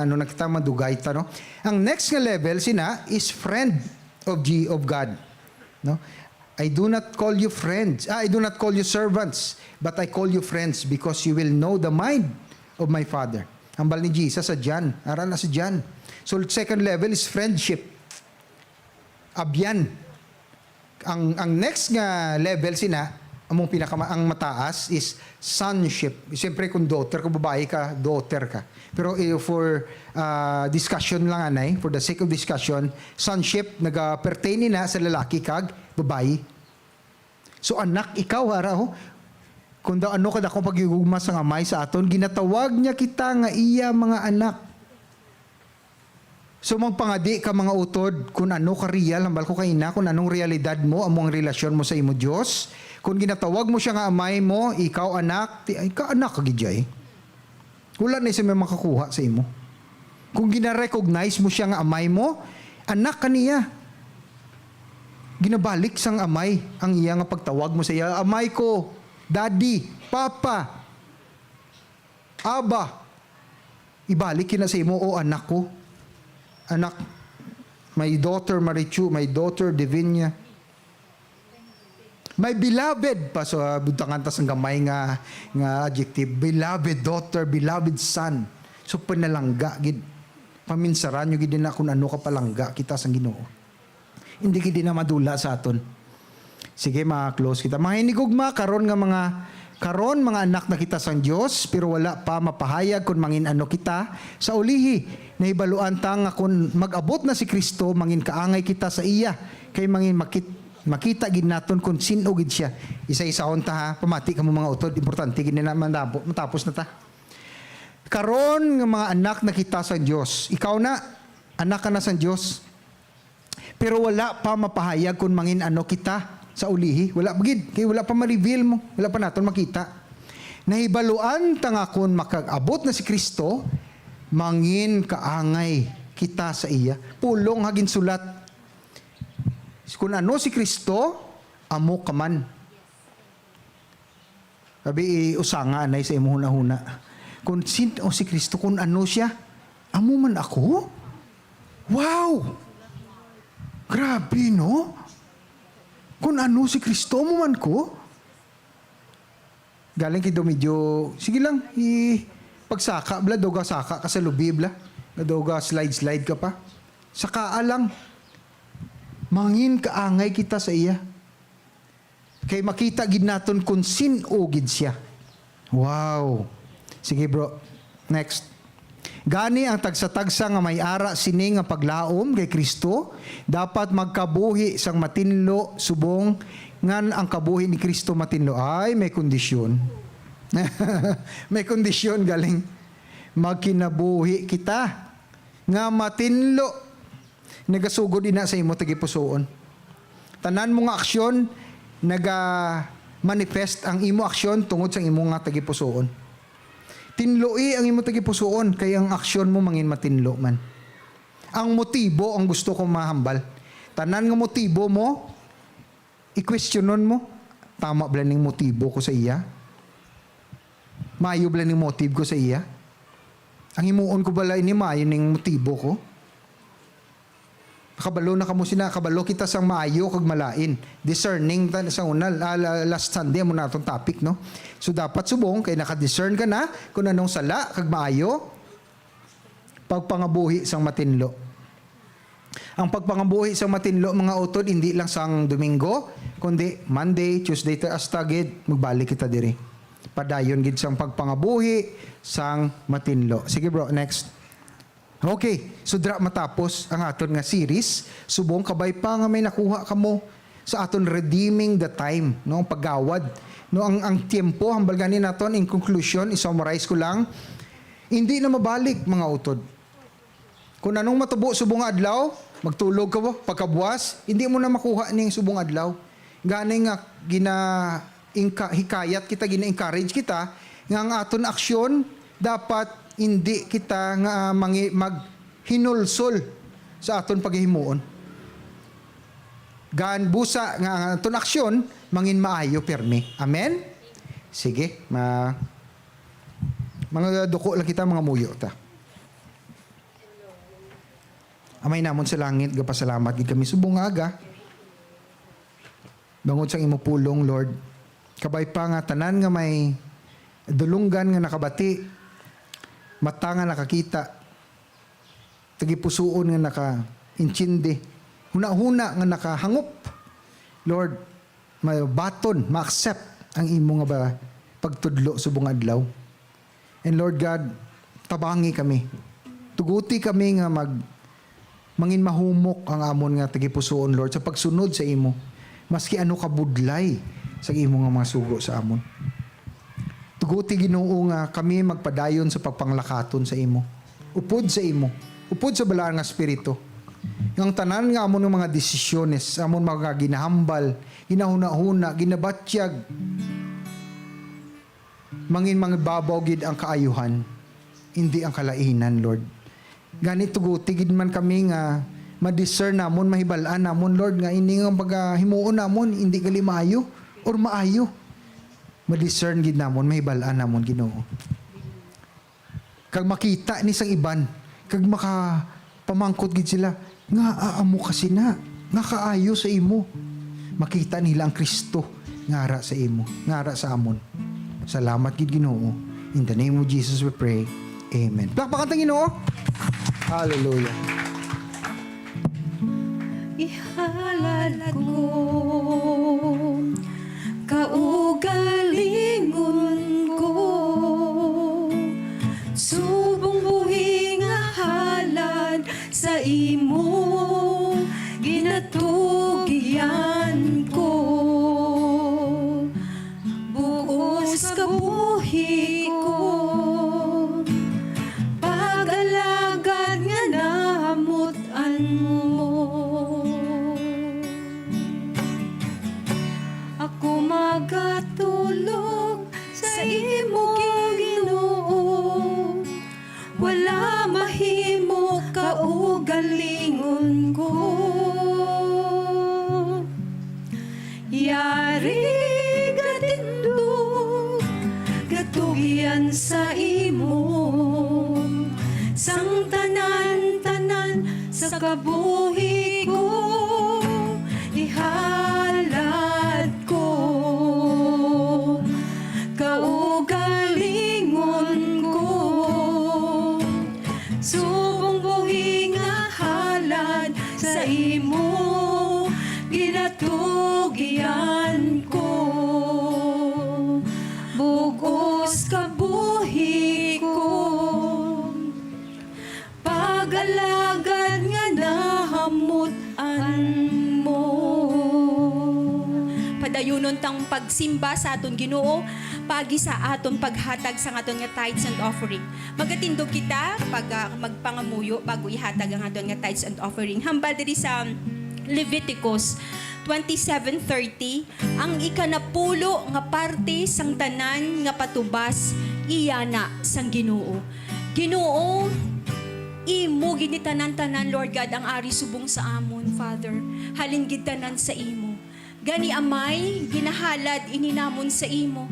na kita madugay ta, no. Ang next nga level sina is friend of God, no. I do not call you friends. I do not call you servants, but I call you friends because you will know the mind of my Father. Hambal ni Jesus sa John. Aral na sa John. So second level is friendship. Abyan. Ang next nga level sina, ang mataas is sonship. Siyempre kung daughter, kung babae ka, daughter ka. Pero for discussion lang anay, for the sake of discussion, sonship nag-pertain na sa lalaki kag babae. So anak, ikaw haraho, kung daw ano kada kung pagigugma sa amay sa aton, ginatawag niya kita nga iya mga anak. So magpangadi ka mga utod kung ano ka real, hambal ko kaina, kung anong realidad mo, among relasyon mo sa imo Dios. Kung ginatawag mo siya nga amay mo, ikaw anak, ikaw anak kagidjay. Wala na siya may makakuha sa imo. Kung gina-recognize mo siya nga amay mo, anak kaniya. Ginabalik sang amay ang iya nga pagtawag mo sa iya, amay ko, daddy, papa, aba. Ibalik kina sa imo, o anak ko. Anak, my daughter Marichu, my daughter Divinia, my beloved pa so butangan tas ang gamay nga adjective, beloved daughter, beloved son. So panalangga gid, paminsaran nyo gid na kung ano ka palangga kita sang Ginoo. Hindi gid na madula sa aton. Sige, ma-close kita. Mga hinigugma karon mga anak na kita sang Dios, pero wala pa mapahayag kung mangin ano kita sa ulihi. Nahibaluan ta nga kung mag-abot na si Kristo, mangin kaangay kita sa iya, kay mangin makita gid naton kung sino gid siya. Isa-isaon ta ha, pamati ka mo mga utod, importante gid na matapos na ta. Karon nga mga anak na kita sa Dios, ikaw na anak ka na sa Dios, pero wala pa mapahayag kung mangin ano kita sa ulihi. Wala gid, kay wala pa ma-reveal mo, wala pa naton makita. Nahibaluan ta nga kung makag-abot na si Kristo, mangin kaangay kita sa iya. Pulong hagin sulat. Kung ano si Kristo, amo ka man. Sabi usanga anay sa imo huna-huna. Kung sino si Kristo, kung ano siya, amo man ako? Wow! Grabe, no? Kung ano si Kristo, amo man ko? Galing kay medyo, sige lang, pagsaka, bla, doga saka ka sa lubi, bla. Doga slide ka pa. Saka lang. Mangin kaangay kita sa iya. Kay makita gid naton kung sino gid siya. Wow. Sige bro. Next. Gani ang tagsa-tagsa nga may ara sini nga paglaom kay Kristo, dapat magkabuhi sang matinlo subong ngan ang kabuhi ni Kristo matinlo. Ay, may kondisyon. May kondisyon galing. Magkinabuhi kita nga matinlo. Nagasugod ina sa imo tagipusoon. Tanan mo nga aksyon naga-manifest ang imo aksyon tungod sa imo nga tagipusoon. Tinloi ang imo tagipusoon kay ang aksyon mo mangin matinlo man. Ang motibo ang gusto kong mahambal. Tanan nga motibo mo, i-questionon mo, tama ba ning motibo ko sa iya? Maayo ba ning motive ko sa iya? Ang himuon ko bala ini maayo ning motibo ko? Kabalo na kamo sina, kabalo kita sang maayo kag malain. Discerning ta sa una, last Sunday mo na itong topic, no? So dapat subong kay naka-discern ka na kung anong sala kag maayo pagpangabuhi sang matinlo. Ang pagpangabuhi sang matinlo mga utod hindi lang sang Domingo, kundi Monday, Tuesday ta hasta gid magbalik kita diri. Padayon gid sang pagpangabuhi sang matinlo. Sige bro, next. Okay, so dra matapos ang aton nga series, subong kabay pa nga may nakuha kamo sa aton redeeming the time, no, ang paggawad. No, ang tiempo hambal gani naton in conclusion, i-summarize ko lang, hindi na mabalik mga utod. Kung anong matubo subong adlaw, magtulog ka po, pagkabuas, hindi mo na makuha ning subong adlaw. Gani nga hikayat kita, gina-encourage kita nga ang aton aksyon dapat hindi kita nga maghinulsol sa aton paghihimuon. Gaan busa nga ang aton aksyon mangin maayo permi. Amen? Sige, mga duko lang kita, mga muyo ta. Amay namon sa langit, gapasalamat gid kami subong nga aga. Bangod sa imo pulong, Lord. Kabay pa nga tanan nga may dulunggan nga nakabati, mata nga nakakita, tagipusuon nga naka-intindi, huna-huna nga nakahangop. Lord, may baton, ma-accept ang imo nga ba pagtudlo subong adlaw. And Lord God, tabangi kami. Tuguti kami nga mangin mahumok ang amon nga tagipusuon, Lord, sa pagsunod sa imo. Maski ano kabudlay sa imo nga mga sugo sa amon. Tuguti Ginoo nga kami magpadayon sa pagpanglakaton sa imo. Upod sa imo. Upod sa balaan nga espiritu. Ang tanan nga amon ng mga desisyones, amon mga ginahambal, ginahuna-huna, ginabatyag, mangin mga babaw gid ang kaayuhan, hindi ang kalainan, Lord. Ganit tuguti gid man kami nga ma-discern namon, mahibalaan namon, Lord, nga ini nga paghimuon namon, hindi gali maayo or maayo. Ma-discern gid namon, mahibalaan namon, Ginoo. Kag makita ni sang iban, kag makapamangkot gid sila, nga aamo kasi na, nga kaayo sa imo. Makita nila ang Kristo, ngara sa imo, ngara sa amon. Salamat gid Ginoo. In the name of Jesus we pray. Amen. Plakpakan tang Ginoo. Hallelujah. Ihalad ko kaugalingon ko, subong buhi nga halad sa imo ginatugian ko. Buos ka buhi ko, pag-alagad nga namutan mo. Ako magatulog sa imo Ginoo, wala mahimo kaugalingon ko. Yari gatindog, gatugian sa imo, sang tanan-tanan sa kabuhi ko, ihalad ko. Kaugalingon ko, subong buhi nga halad sa imo ginatugian ko. Bugos ka buhi ko, pag-alagad nga nahamutan mo. Padayunon tang pagsimba sa aton Ginoo, pagi sa aton paghatag sa aton nga tithes and offering. Magatindog kita pag magpangamuyo bago ihatag ang aton nga tithes and offering. Hambal diri sa Leviticus 27:30, ang ikanapulo nga parte sang tanan nga patubas iyana sang Ginoo. Ginoo, imo gid ni tanan-tanan, Lord God, ang ari subong sa amon, Father. Halin gid tanan sa imo. Gani amay ginahalad ininamon sa imo.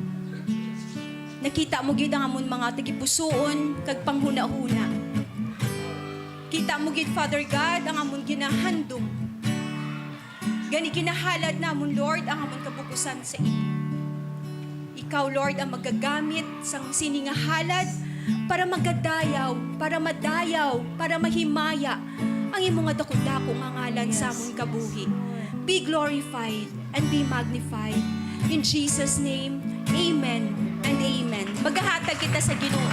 Nakita mo gid ang amon mga tagipusoon kag panghuna-huna. Kita mo gid, Father God, ang amon ginahandom. Gani ginahalad namon, Lord, ang amon kabukusan sa imo. Ikaw, Lord, ang magagamit sang sini nga halad para magadayaw, para madayaw, para mahimaya ang imo nga dako-dako nga ngalan sa amon kabuhi. Be glorified and be magnified. In Jesus' name, amen and amen. Maghahatag kita sa Ginoo.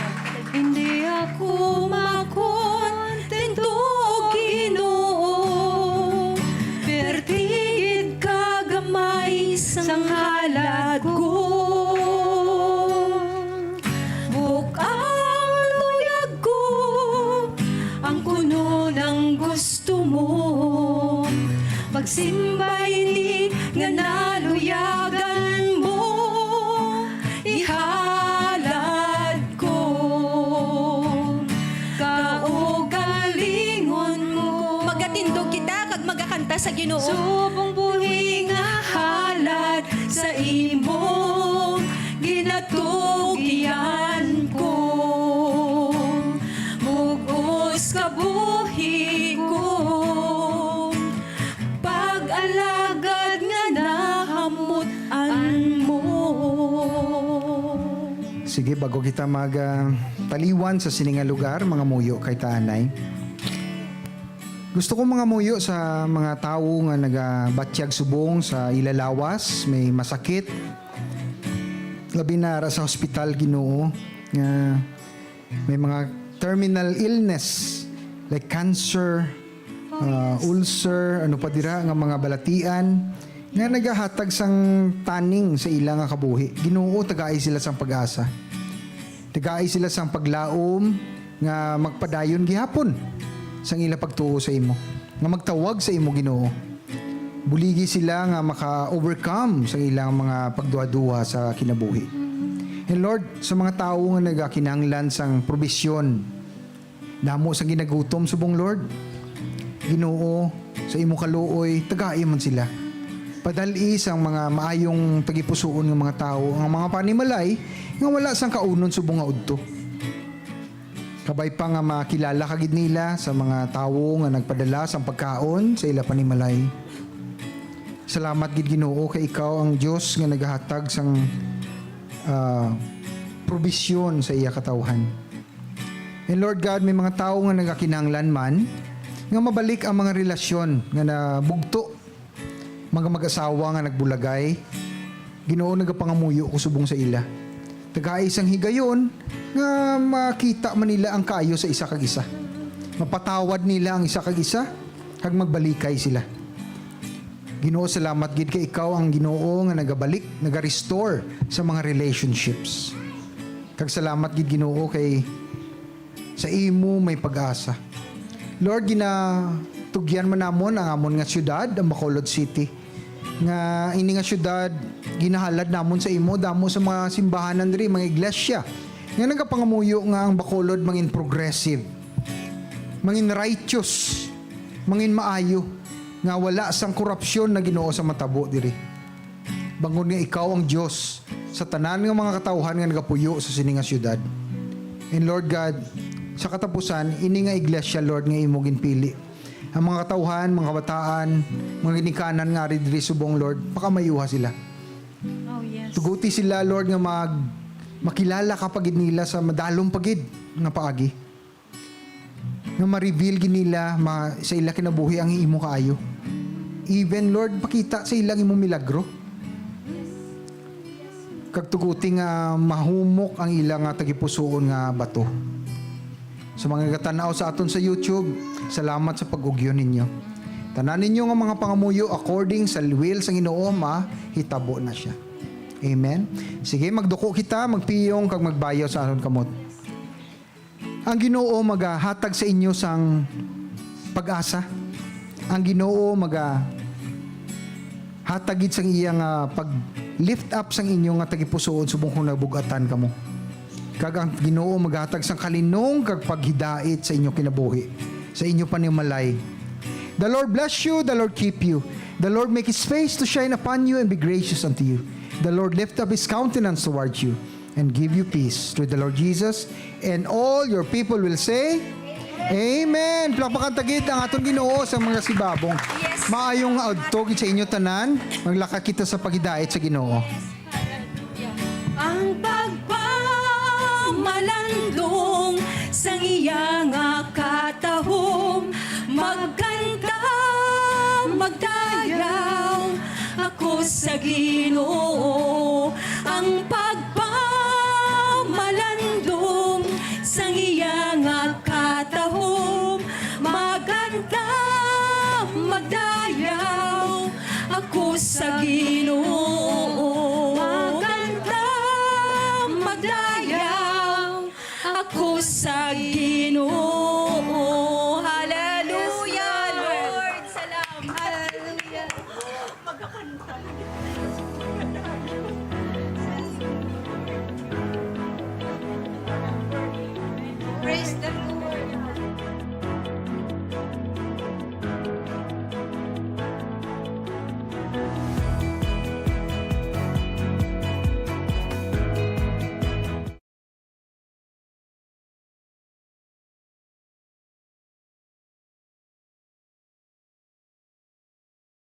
Hindi ako makonte simbay ni nga naluyagan mo, ihalad ko kaugalingon mo. Magatindog kita kag magakanta sa Ginoo. Subong buhi nga halad sa imo ginatugyan ko. Mugos ka buhi ko, pag-alagad nga nahamutan mo. Sige, bago kita magpaliwan sa sininga lugar, mga muyo kay Tanay. Gusto ko mga muyo sa mga tao nga nagabatyag subong sa ilalawas, may masakit, labi na ra sa hospital Ginoo, nga may mga terminal illness like cancer, ulcer, ano pa dira nga mga balatian nga nagahatag sang taning sa ilang nga kabuhi. Ginoo, tagaay sila sang pag-asa. Tagaay sila sang paglaom nga magpadayon gihapon sang ila pagtuo sa imo. Nga magtawag sa imo Ginoo. Buligi sila nga maka-overcome sa ilang mga pagduha-duha sa kinabuhi. And Lord, sa mga tao nga nagakinahanglan sang probisyon, damo sa ginagutom subong Lord, Ginoo, sa imo kaluoy, tagaay man sila. Padali sang mga maayong tagipusoon ng mga tao, ang mga panimalay nga wala sang kaunon subong nga udto. Kabay pa nga makilala kagid nila sa mga tao nga nagpadala sang pagkaon sa ila panimalay. Salamat gid Ginoo kay ikaw ang Dios nga nagahatag sang probisyon sa iya katawhan. And Lord God, may mga tao nga nagakinahanglan man nga mabalik ang mga relasyon nga nabugto, mga mag-asawa nga nagbulagay. Ginoo, nagapangamuyo ko subong sa ila. Tagaay isang higayon nga makita man nila ang kaayo sa isa kag isa. Mapatawad nila ang isa kag isa kag magbalikay sila. Ginoo, salamat gid kay ikaw ang Ginoo nga nagabalik, naga-restore sa mga relationships. Kag salamat gid Ginoo kay sa imo may pag-asa. Lord, ginatugyan man namon ang amon nga syudad, ang Bacolod City. Nga ini nga syudad ginahalad namon sa imo damo sa mga simbahanan diri, mga iglesia. Nga nagapangamuyo nga ang Bacolod mangin progressive, mangin righteous, mangin maayo, nga wala sang korupsyon na Ginoo sa matabo diri. Bangon nga ikaw ang Dios sa tanan nga mga katawhan nga nagapuyo sa sininga syudad. And Lord God, sa katapusan, ini nga iglesia Lord nga imo ginpili. Ang mga katawhan, mga kabataan, mga ginikanan nga ri diri subong Lord, pakamayuha sila. Oh, yes. Tuguti sila Lord nga makilala ka pagid nila sa madalong pagid nga paagi. Nga ma-reveal gid nila sa ila kinabuhi ang imo kaayo. Even Lord, pakita sa ilang imo milagro. Kag tuguti nga mahumok ang ilang nga tagipusoon nga bato. Sa mga gatanaw sa aton sa YouTube, salamat sa pag-ugyo ninyo. Tanan ninyo nga mga pangamuyo according sa will sa Ginoo, hitabo na siya. Amen. Sige, magduko kita, magpiyong kag magbayaw sa aton kamot. Ang Ginoo magahatag sa inyo sang pag-asa. Ang Ginoo hatagid sang iyang pag-lift up sang inyo nga tagipusoon subong kung nabugatan kamo. Kag ang Ginoo maghatag sang kalinong kag paghidait sa inyo kinabuhi, sa inyo panimalay. The Lord bless you, the Lord keep you. The Lord make His face to shine upon you and be gracious unto you. The Lord lift up His countenance towards you and give you peace through the Lord Jesus. And all your people will say, Amen. Plakpakan tagid ang aton Ginoo sa mga sibabong. Yes. Maayong adto sa inyo tanan, maglaka kita sa paghidait sa Ginoo. Ang pagpamalandong sang iyang katahom, magkanta, magdayaw ako sa Ginoo. Ang pagpamalandong sang iyang katahom, magkanta, magdayaw ako sa Ginoo. Magkanta, magdayaw ako sa Ginoo.